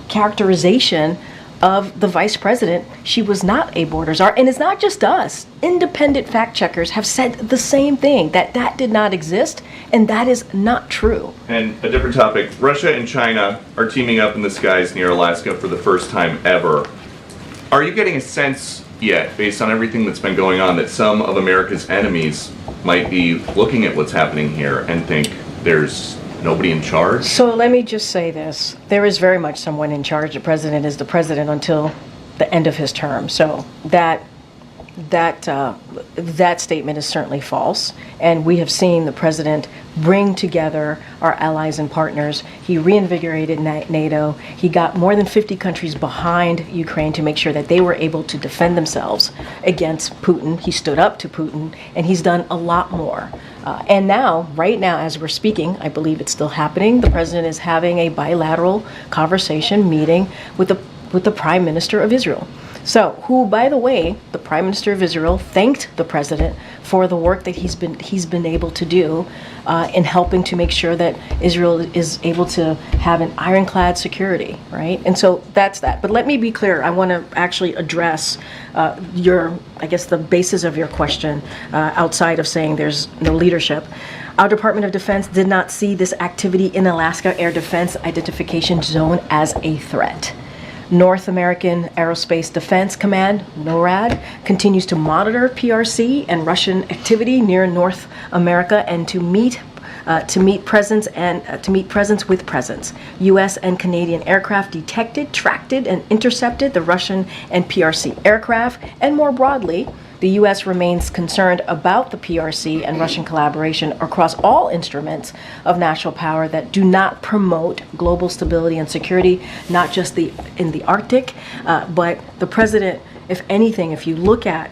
characterization of the vice president. She was not a border czar. And it's not just us. Independent fact checkers have said the same thing, that did not exist, and that is not true. And a different topic, Russia and China are teaming up in the skies near Alaska for the first time ever. Are you getting a sense yet, based on everything that's been going on, that some of America's enemies might be looking at what's happening here and think there's nobody in charge? So let me just say this. There is very much someone in charge. The president is the president until the end of his term. So that statement is certainly false. And we have seen the president bring together our allies and partners. He reinvigorated NATO. He got more than 50 countries behind Ukraine to make sure that they were able to defend themselves against Putin. He stood up to Putin, and he's done a lot more. And now, right now, as we're speaking, I believe it's still happening, the president is having a bilateral conversation meeting with the Prime Minister of Israel. So, who, by the way, the Prime Minister of Israel thanked the president for the work that he's been able to do in helping to make sure that Israel is able to have an ironclad security, right? And so that's that. But let me be clear. I want to actually address the basis of your question outside of saying there's no leadership. Our Department of Defense did not see this activity in Alaska Air Defense Identification Zone as a threat. North American Aerospace Defense Command, NORAD, continues to monitor PRC and Russian activity near North America and to meet presence with presence. U.S. and Canadian aircraft detected, tracked, and intercepted the Russian and PRC aircraft, and more broadly, the U.S. remains concerned about the PRC and Russian collaboration across all instruments of national power that do not promote global stability and security, not just in the Arctic, but the president, if anything, if you look at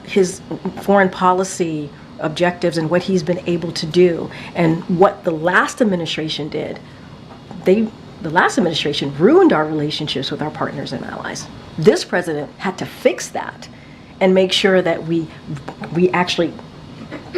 his foreign policy objectives and what he's been able to do and what the last administration did, the last administration ruined our relationships with our partners and allies. This president had to fix that and make sure that we actually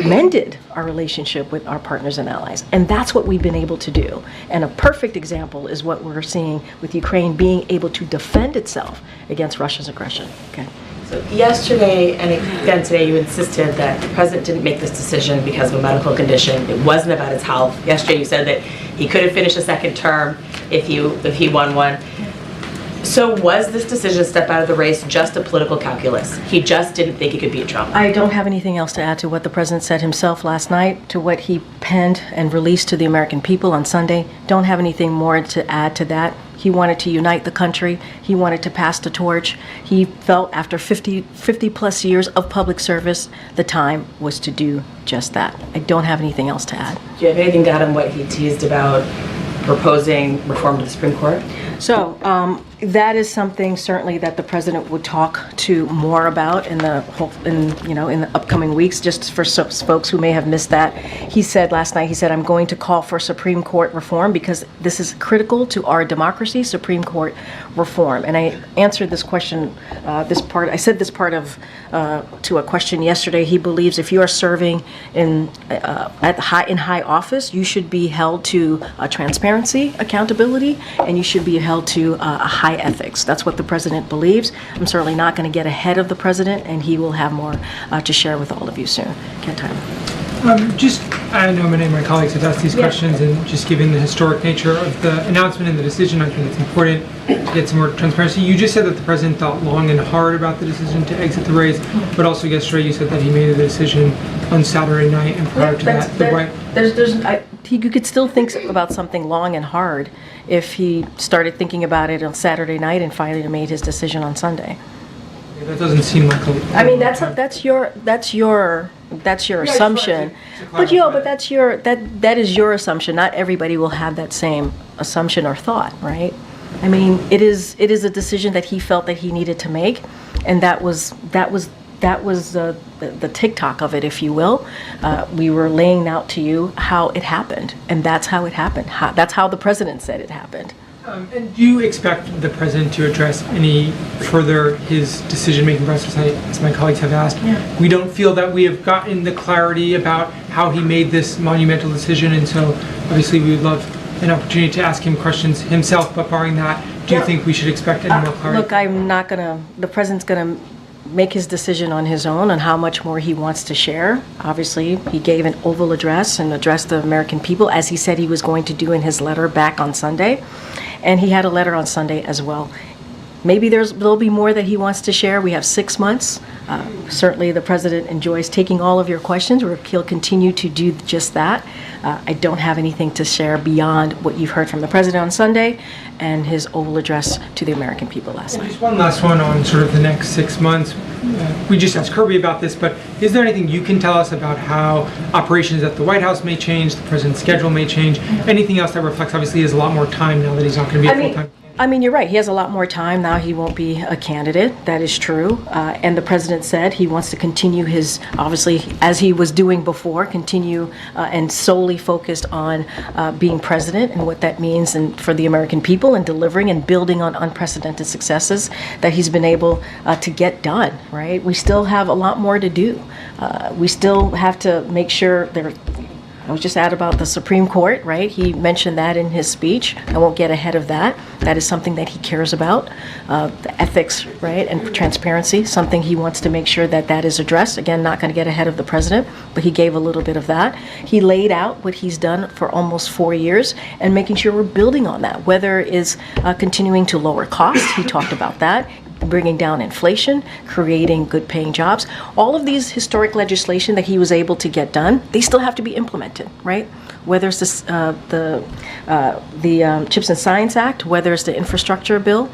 mended our relationship with our partners and allies. And that's what we've been able to do. And a perfect example is what we're seeing with Ukraine being able to defend itself against Russia's aggression. Okay. So yesterday and again today, you insisted that the president didn't make this decision because of a medical condition. It wasn't about his health. Yesterday, you said that he couldn't finish a second term if he won one. So was this decision to step out of the race just a political calculus? He just didn't think he could beat Trump? I don't have anything else to add to what the president said himself last night, to what he penned and released to the American people on Sunday. Don't have anything more to add to that. He wanted to unite the country. He wanted to pass the torch. He felt after 50 plus years of public service, the time was to do just that. I don't have anything else to add. Do you have anything to add on what he teased about proposing reform to the Supreme Court? So that is something certainly that the president would talk to more about in the upcoming weeks. Just for folks who may have missed that, he said last night, I'm going to call for Supreme Court reform because this is critical to our democracy, Supreme Court reform. And I answered this question, to a question yesterday. He believes if you are serving in high office, you should be held to transparency, accountability, and you should be held to a high ethics. That's what the president believes. I'm certainly not going to get ahead of the president, and he will have more to share with all of you soon. I know many of my colleagues have asked these questions, and just given the historic nature of the announcement and the decision, I think it's important to get some more transparency. You just said that the president thought long and hard about the decision to exit the race, but also yesterday you said that he made a decision on Saturday night, and prior to that, you could still think about something long and hard if he started thinking about it on Saturday night and finally made his decision on Sunday. That doesn't seem like that's your assumption. That is your assumption. Not everybody will have that same assumption or thought, right? I mean, it is a decision that he felt that he needed to make, and that was the TikTok of it, if you will. We were laying out to you how it happened, and that's how it happened. That's how the president said it happened. And do you expect the president to address any further his decision-making process? As my colleagues have asked, we don't feel that we have gotten the clarity about how he made this monumental decision, and so obviously we would love an opportunity to ask him questions himself. But barring that, do you think we should expect any more clarity? Look, the president's gonna make his decision on his own on how much more he wants to share. Obviously, he gave an Oval address and addressed the American people, as he said he was going to do in his letter back on Sunday. And he had a letter on Sunday as well. Maybe there'll be more that he wants to share. We have 6 months. Certainly the president enjoys taking all of your questions. He'll continue to do just that. I don't have anything to share beyond what you've heard from the president on Sunday and his Oval address to the American people last night. Just one last one on sort of the next 6 months. We just asked Kirby about this, but is there anything you can tell us about how operations at the White House may change, the president's schedule may change, anything else that reflects, obviously, he has a lot more time now that he's not going to be a full-time candidate? I mean, you're right. He has a lot more time now. He won't be a candidate. That is true. And the president said he wants to continue his, obviously, as he was doing before, continue and solely focused on being president and what that means and for the American people and delivering and building on unprecedented successes that he's been able to get done, right? We still have a lot more to do. We still have to make sure I was just out about the Supreme Court, right? He mentioned that in his speech. I won't get ahead of that. That is something that he cares about. The ethics, right, and transparency, something he wants to make sure that that is addressed. Again, not going to get ahead of the president, but he gave a little bit of that. He laid out what he's done for almost 4 years and making sure we're building on that, whether it is continuing to lower costs. He talked about that. Bringing down inflation, creating good paying jobs. All of these historic legislation that he was able to get done, they still have to be implemented, right? Whether it's the Chips and Science Act, whether it's the infrastructure bill,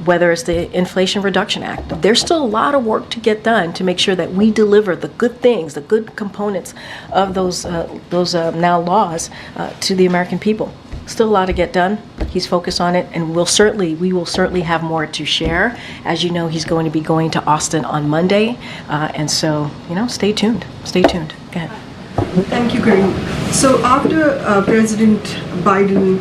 whether it's the Inflation Reduction Act. There's still a lot of work to get done to make sure that we deliver the good things, the good components of those now laws to the American people. Still a lot to get done. He's focused on it, and we will certainly have more to share. As you know, he's going to be going to Austin on Monday, and so, stay tuned. Stay tuned. Go ahead. Thank you, Karine. So after President Biden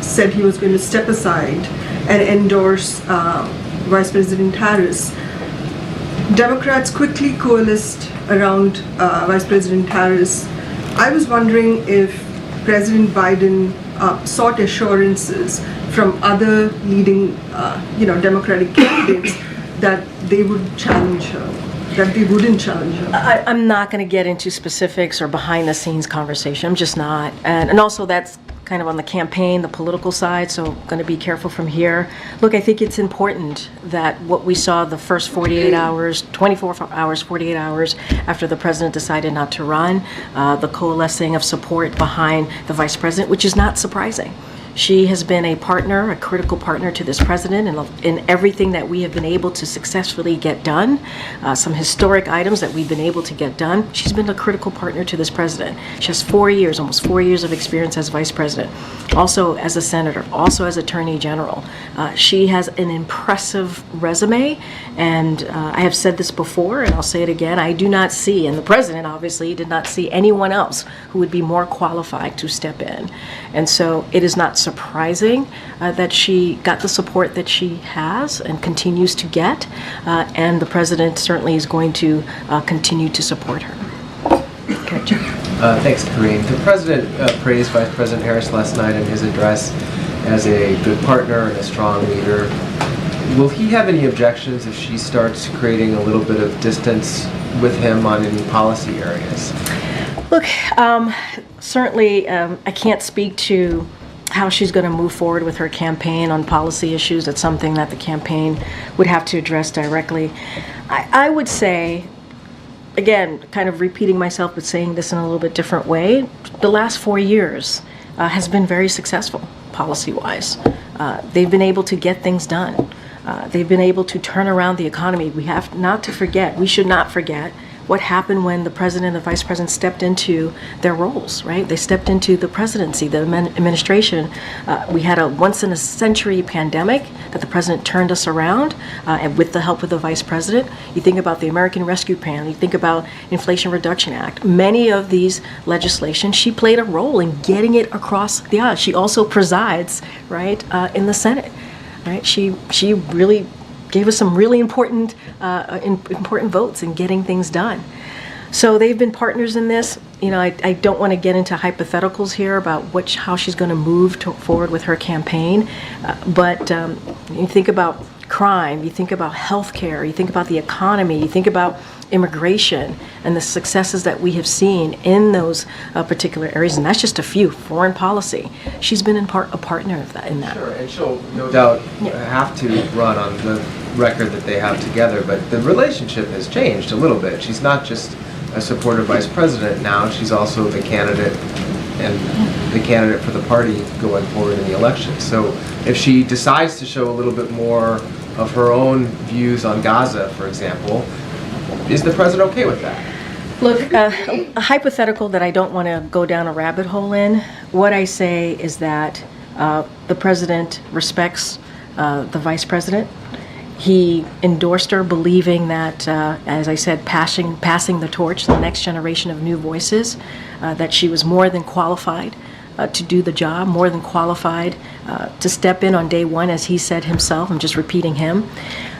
said he was going to step aside and endorse Vice President Harris, Democrats quickly coalesced around Vice President Harris. I was wondering if President Biden sought assurances from other leading, Democratic candidates that they would challenge her, that they wouldn't challenge her. I'm not going to get into specifics or behind-the-scenes conversation. I'm just not. And also that's kind of on the campaign, the political side, so I'm going to be careful from here. Look, I think it's important that what we saw the first 48 hours, 24 hours, 48 hours after the president decided not to run, the coalescing of support behind the vice president, which is not surprising. She has been a partner, a critical partner to this president in everything that we have been able to successfully get done. Some historic items that we've been able to get done. She's been a critical partner to this president. She has 4 years, almost 4 years of experience as vice president, also as a senator, also as attorney general. She has an impressive resume, and I have said this before, and I'll say it again, I do not see, and the president obviously did not see anyone else who would be more qualified to step in. And so it is not surprising that she got the support that she has and continues to get, and the president certainly is going to continue to support her. Okay, Jeff. Thanks, Karine. The president praised Vice President Harris last night in his address as a good partner and a strong leader. Will he have any objections if she starts creating a little bit of distance with him on any policy areas? Look, certainly I can't speak to how she's going to move forward with her campaign on policy issues. That's something that the campaign would have to address directly. I would say, again, kind of repeating myself but saying this in a little bit different way, the last 4 years has been very successful policy-wise. They've been able to get things done. They've been able to turn around the economy. We have not to forget, we should not forget what happened when the president and the vice president stepped into their roles, right? They stepped into the presidency, the administration. We had a once-in-a-century pandemic that the president turned us around, and with the help of the vice president. You think about the American Rescue Plan, you think about Inflation Reduction Act. Many of these legislation, she played a role in getting it across the aisle. She also presides, right, in the Senate, right? She really gave us some really important votes in getting things done. So they've been partners in this. I don't want to get into hypotheticals here about how she's going to move forward with her campaign, but you think about crime, you think about healthcare, you think about the economy, you think about immigration and the successes that we have seen in those particular areas, and that's just a few. Foreign policy, she's been a partner of that. Sure, and she'll no doubt have to run on the record that they have together, but the relationship has changed a little bit. She's not just a supportive vice president now, she's also the candidate and the candidate for the party going forward in the election. So if she decides to show a little bit more of her own views on Gaza, for example, is the president okay with that? Look, a hypothetical that I don't want to go down a rabbit hole in, what I say is that The president respects the vice president. He endorsed her, believing that, as I said, passing the torch to the next generation of new voices, that she was more than qualified to do the job, more than qualified to step in on day one, as he said himself. I'm just repeating him.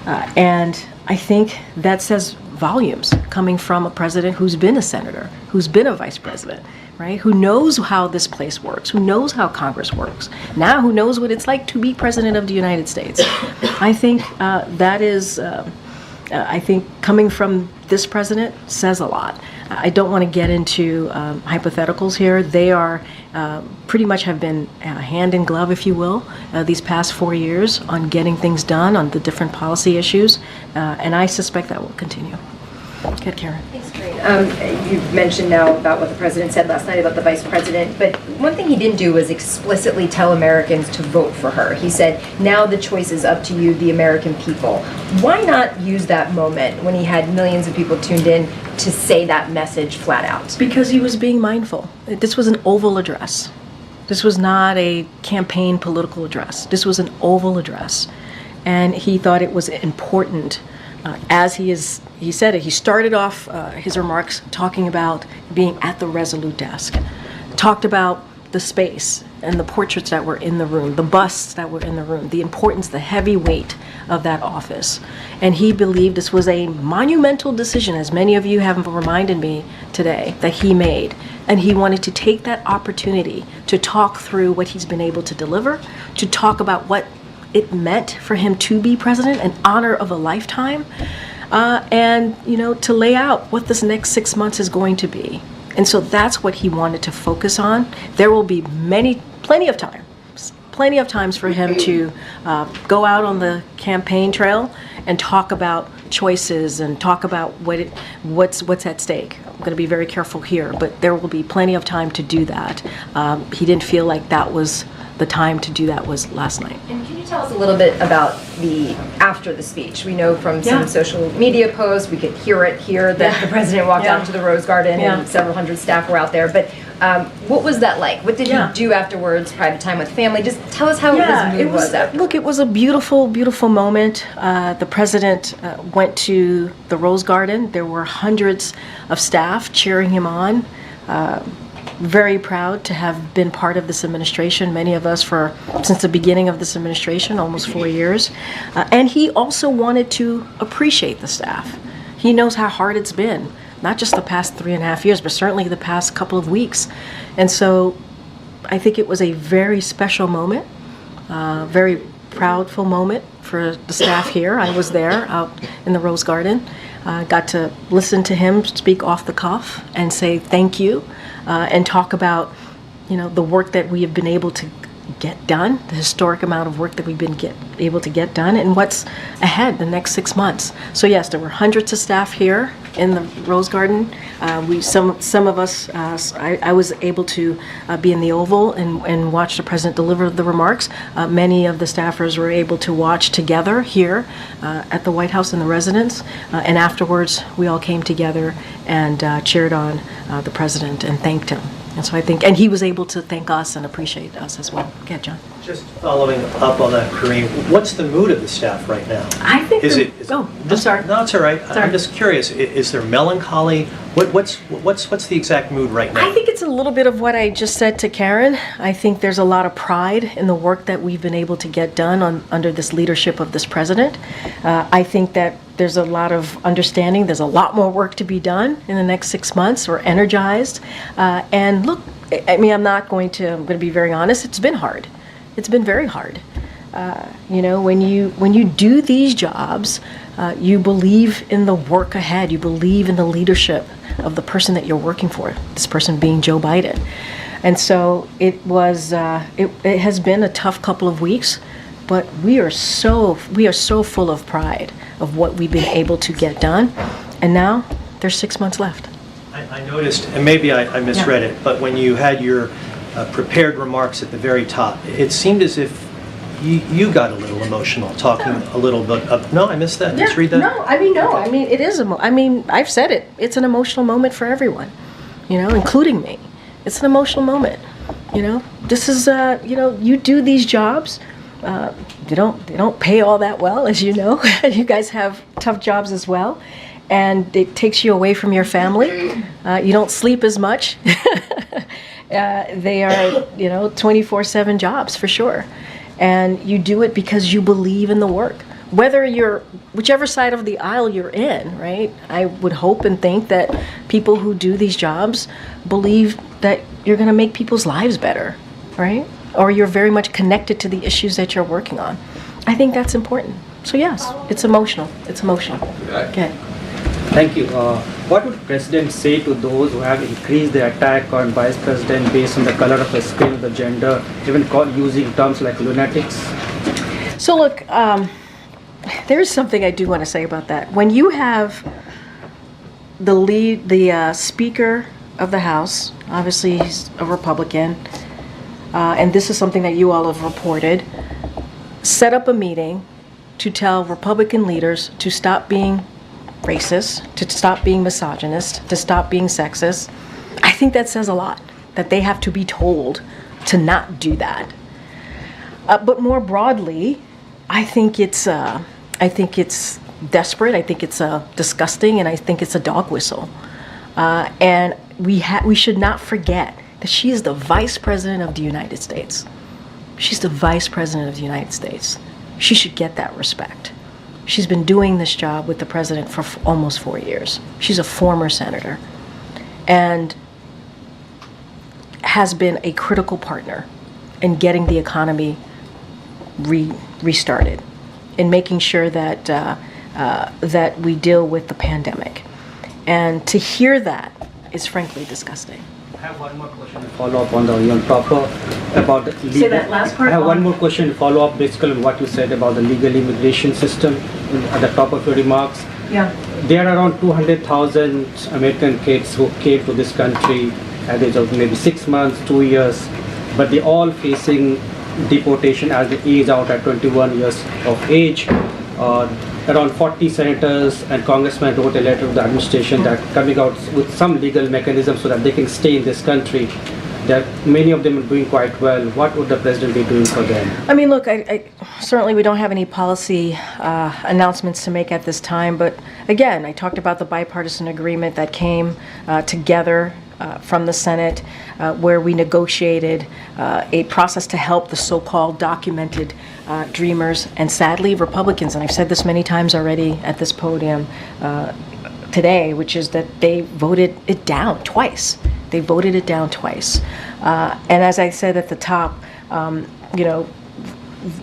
And I think that says volumes coming from a president who's been a senator, who's been a vice president, right? Who knows how this place works, who knows how Congress works, now who knows what it's like to be president of the United States. I think that is, I think coming from this president says a lot. I don't want to get into hypotheticals here. They are pretty much have been hand in glove, if you will, these past 4 years on getting things done on the different policy issues, and I suspect that will continue. Go ahead, Karen. Thanks, Karine. You've mentioned now about what the president said last night about the vice president, but one thing he didn't do was explicitly tell Americans to vote for her. He said, now the choice is up to you, the American people. Why not use that moment when he had millions of people tuned in to say that message flat out? Because he was being mindful. This was an Oval address. This was not a campaign political address. This was an Oval address. And he thought it was important, he said it, he started off his remarks talking about being at the Resolute desk, talked about the space and the portraits that were in the room, the busts that were in the room, the importance, the heavy weight of that office. And he believed this was a monumental decision, as many of you have reminded me today, that he made. And he wanted to take that opportunity to talk through what he's been able to deliver, to talk about what it meant for him to be president, an honor of a lifetime, and to lay out what this next 6 months is going to be. And so that's what he wanted to focus on. There will be plenty of times for him to go out on the campaign trail and talk about choices and talk about what's at stake. I'm going to be very careful here, but there will be plenty of time to do that. He didn't feel like that was the time to do that was last night. And can you tell us a little bit about after the speech? We know from some social media posts, we could hear it here that the president walked out to the Rose Garden and several hundred staff were out there. But what was that like? What did you do afterwards? Private time with family? Just tell us how his mood was after. Look, it was a beautiful, beautiful moment. The president went to the Rose Garden. There were hundreds of staff cheering him on. Very proud to have been part of this administration, many of us since the beginning of this administration, almost 4 years. And he also wanted to appreciate the staff. He knows how hard it's been, not just the past 3.5 years, but certainly the past couple of weeks. And so I think it was a very special moment, very proudful moment for the staff here. I was there out in the Rose Garden, got to listen to him speak off the cuff and say thank you. And talk about, the work that we have been able to get done, the historic amount of work that we've been able to get done, and what's ahead the next 6 months. So yes, there were hundreds of staff here in the Rose Garden. Some of us, I was able to be in the Oval and watch the president deliver the remarks. Many of the staffers were able to watch together here at the White House in the residence, and afterwards we all came together and cheered on the president and thanked him. And so I think, and he was able to thank us and appreciate us as well. Go ahead, John. Just following up on that, Karine, what's the mood of the staff right now? I think I'm sorry. No, it's all right. I'm just curious. Is there melancholy? What's the exact mood right now? I think it's a little bit of what I just said to Karen. I think there's a lot of pride in the work that we've been able to get done under this leadership of this president. I think that there's a lot of understanding. There's a lot more work to be done in the next 6 months. We're energized. And look, I'm going to be very honest. It's been hard. It's been very hard. When you do these jobs, you believe in the work ahead. You believe in the leadership of the person that you're working for. This person being Joe Biden, and so it has been a tough couple of weeks, but we are so full of pride of what we've been able to get done, and now there's 6 months left. I noticed, and maybe I misread it, but when you had your prepared remarks at the very top, it seemed as if you got a little emotional, talking a little bit of, no, I missed that. Let's read that. No, it is, I've said it. It's an emotional moment for everyone, including me. It's an emotional moment. This is, you do these jobs. They don't pay all that well, as you know. You guys have tough jobs as well, and it takes you away from your family. You don't sleep as much. They are, 24/7 jobs for sure, and you do it because you believe in the work. Whichever side of the aisle you're in, right? I would hope and think that people who do these jobs believe that you're going to make people's lives better, right? Or you're very much connected to the issues that you're working on. I think that's important. So yes, it's emotional. It's emotional. Okay. Thank you. What would President say to those who have increased the attack on Vice President based on the color of the skin, the gender, even using terms like lunatics? So look, there's something I do want to say about that. When you have the Speaker of the House, obviously he's a Republican, and this is something that you all have reported, set up a meeting to tell Republican leaders to stop being racist, to stop being misogynist, to stop being sexist. I think that says a lot, that they have to be told to not do that. But more broadly, I think it's desperate. I think it's disgusting, and I think it's a dog whistle. And we should not forget that she is the Vice President of the United States. She's the Vice President of the United States. She should get that respect. She's been doing this job with the president for almost 4 years. She's a former senator and has been a critical partner in getting the economy restarted, in making sure that that we deal with the pandemic. And to hear that is frankly disgusting. I have one more question to follow up on the proper about the legal. Say that last part. I have one more question to follow up basically on what you said about the legal immigration system at the top of your remarks. Yeah. There are around 200,000 American kids who came to this country at the age of maybe 6 months, 2 years, but they all facing deportation as they age out at 21 years of age. Around 40 senators and congressmen wrote a letter to the administration that coming out with some legal mechanism so that they can stay in this country. That many of them are doing quite well. What would the president be doing for them? I mean, look, I certainly we don't have any policy announcements to make at this time. But again, I talked about the bipartisan agreement that came together from the Senate, where we negotiated a process to help the so-called documented dreamers. And sadly, Republicans, and I've said this many times already at this podium today, which is that they voted it down twice. They voted it down twice. And as I said at the top,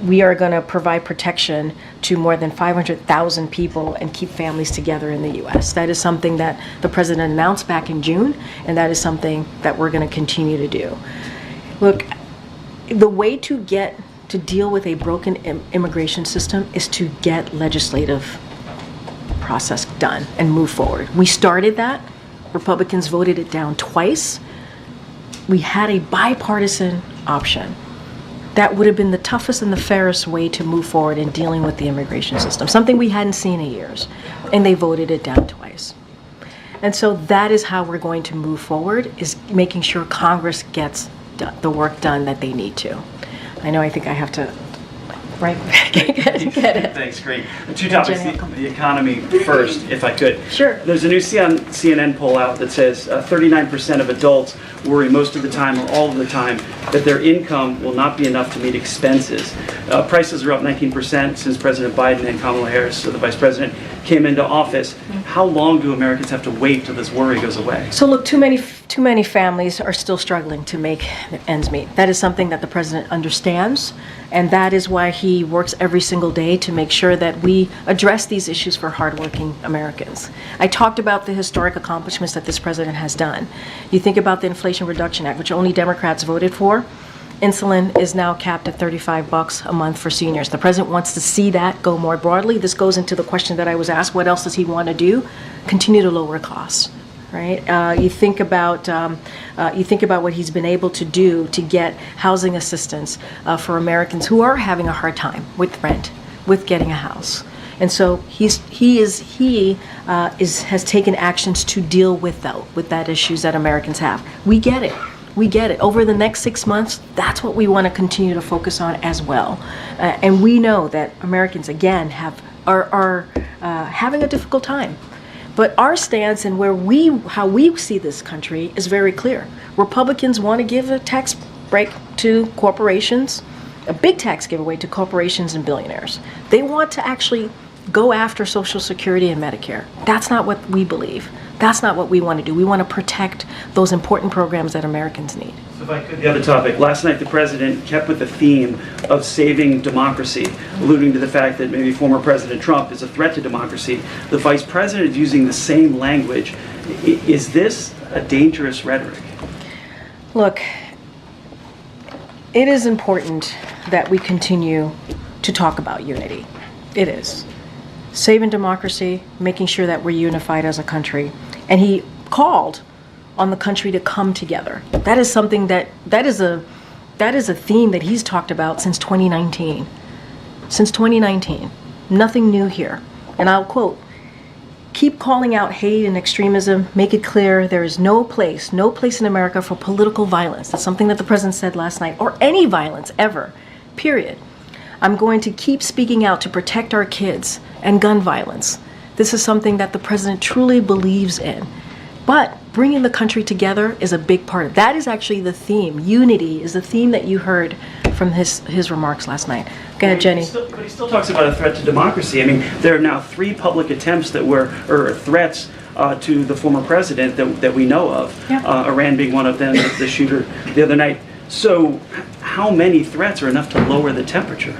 we are going to provide protection to more than 500,000 people and keep families together in the U.S. That is something that the president announced back in June, and that is something that we're going to continue to do. Look, the way to deal with a broken immigration system is to get legislative process done and move forward. We started that. Republicans voted it down twice. We had a bipartisan option. That would have been the toughest and the fairest way to move forward in dealing with the immigration system, something we hadn't seen in years, and they voted it down twice. And so that is how we're going to move forward, is making sure Congress gets the work done that they need to. I think I have to, right? Get it. Thanks, great. Two topics, the economy first, if I could. Sure. There's a new CNN poll out that says 39% of adults worry most of the time or all of the time that their income will not be enough to meet expenses. Prices are up 19% since President Biden and Kamala Harris, the Vice President, came into office. How long do Americans have to wait till this worry goes away? So look, too many families are still struggling to make ends meet. That is something that the president understands, and that is why he works every single day to make sure that we address these issues for hardworking Americans. I talked about the historic accomplishments that this president has done. You think about the Inflation Reduction Act, which only Democrats voted for. Insulin is now capped at $35 a month for seniors. The president wants to see that go more broadly. This goes into the question that I was asked, what else does he want to do? Continue to lower costs, right? You think about what he's been able to do to get housing assistance for Americans who are having a hard time with rent, with getting a house. And so he has taken actions to deal with that issues that Americans have. We get it. We get it. Over the next 6 months, that's what we want to continue to focus on as well. And we know that Americans, again, are having a difficult time. But our stance and how we see this country is very clear. Republicans want to give a tax break to corporations, a big tax giveaway to corporations and billionaires. They want to actually go after Social Security and Medicare. That's not what we believe. That's not what we want to do. We want to protect those important programs that Americans need. So if I could, the other topic. Last night, the president kept with the theme of saving democracy, alluding to the fact that maybe former President Trump is a threat to democracy. The vice president is using the same language. Is this a dangerous rhetoric? Look, it is important that we continue to talk about unity. It is. Saving democracy, making sure that we're unified as a country. And he called on the country to come together. That is something that is a theme that he's talked about since 2019. Since 2019. Nothing new here. And I'll quote, "Keep calling out hate and extremism. Make it clear there is no place in America for political violence." That's something that the president said last night. Or any violence, ever. Period. "I'm going to keep speaking out to protect our kids and gun violence." This is something that the president truly believes in. But bringing the country together is a big part of that. Is actually the theme. Unity is the theme that you heard from his remarks last night. Go ahead, Jenny. But he still talks about a threat to democracy. I mean, there are now 3 public attempts that were, or threats to the former president that we know of. Yep. Iran being one of them, the shooter the other night. So how many threats are enough to lower the temperature?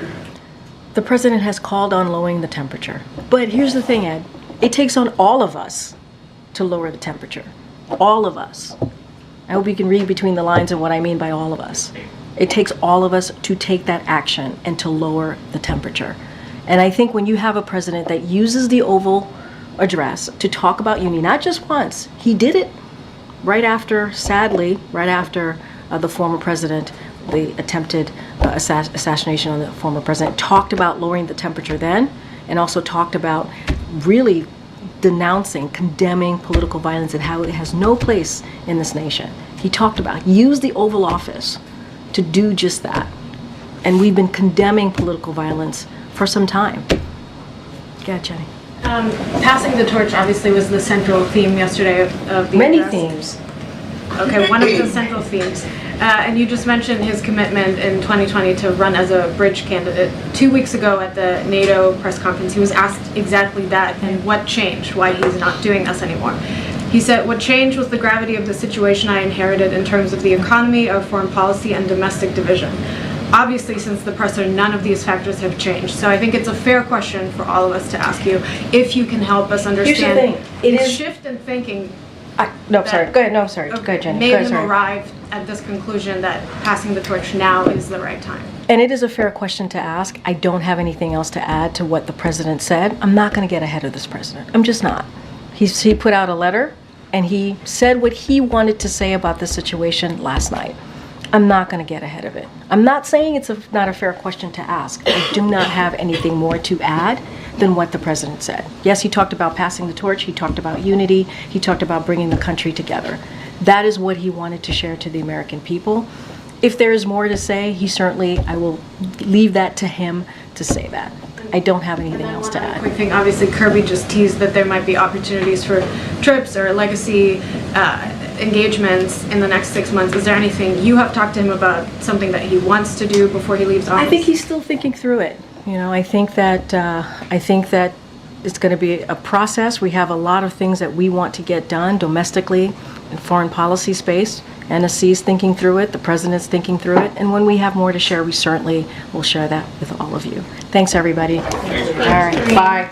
The president has called on lowering the temperature. But here's the thing, Ed. It takes on all of us to lower the temperature. All of us. I hope you can read between the lines of what I mean by all of us. It takes all of us to take that action and to lower the temperature. And I think when you have a president that uses the Oval Address to talk about unity, not just once, he did it right after, sadly, right after the former president, the attempted assassination on the former president, talked about lowering the temperature then, and also talked about really denouncing, condemning political violence and how it has no place in this nation. He talked about, used the Oval Office to do just that. And we've been condemning political violence for some time. Go ahead, Jenny. Passing the torch obviously was the central theme yesterday of the Many address. themes. Okay, one of the central themes. And you just mentioned his commitment in 2020 to run as a bridge candidate. 2 weeks ago at the NATO press conference, he was asked exactly that and what changed, why he's not doing this anymore. He said, "What changed was the gravity of the situation I inherited in terms of the economy, of foreign policy, and domestic division. Obviously, since the presser, none of these factors have changed." So I think it's a fair question for all of us to ask you, if you can help us understand Here's the thing. It his is shift in thinking. No, sorry. Go ahead. No, sorry. Go ahead, Jenny. Made Go ahead, him sorry. arrive at this conclusion that passing the torch now is the right time. And it is a fair question to ask. I don't have anything else to add to what the president said. I'm not going to get ahead of this president. I'm just not. He put out a letter, and he said what he wanted to say about the situation last night. I'm not going to get ahead of it. I'm not saying it's not a fair question to ask. I do not have anything more to add than what the president said. Yes, he talked about passing the torch. He talked about unity. He talked about bringing the country together. That is what he wanted to share to the American people. If there is more to say, I will leave that to him to say that. I don't have anything else to add. Quick thing, obviously Kirby just teased that there might be opportunities for trips or legacy engagements in the next 6 months. Is there anything you have talked to him about, something that he wants to do before he leaves office? I think he's still thinking through it. You know, I think that it's going to be a process. We have a lot of things that we want to get done domestically in foreign policy space. NSC's thinking through it, the president's thinking through it, and when we have more to share, we certainly will share that with all of you. Thanks, everybody. Thanks, All right, bye.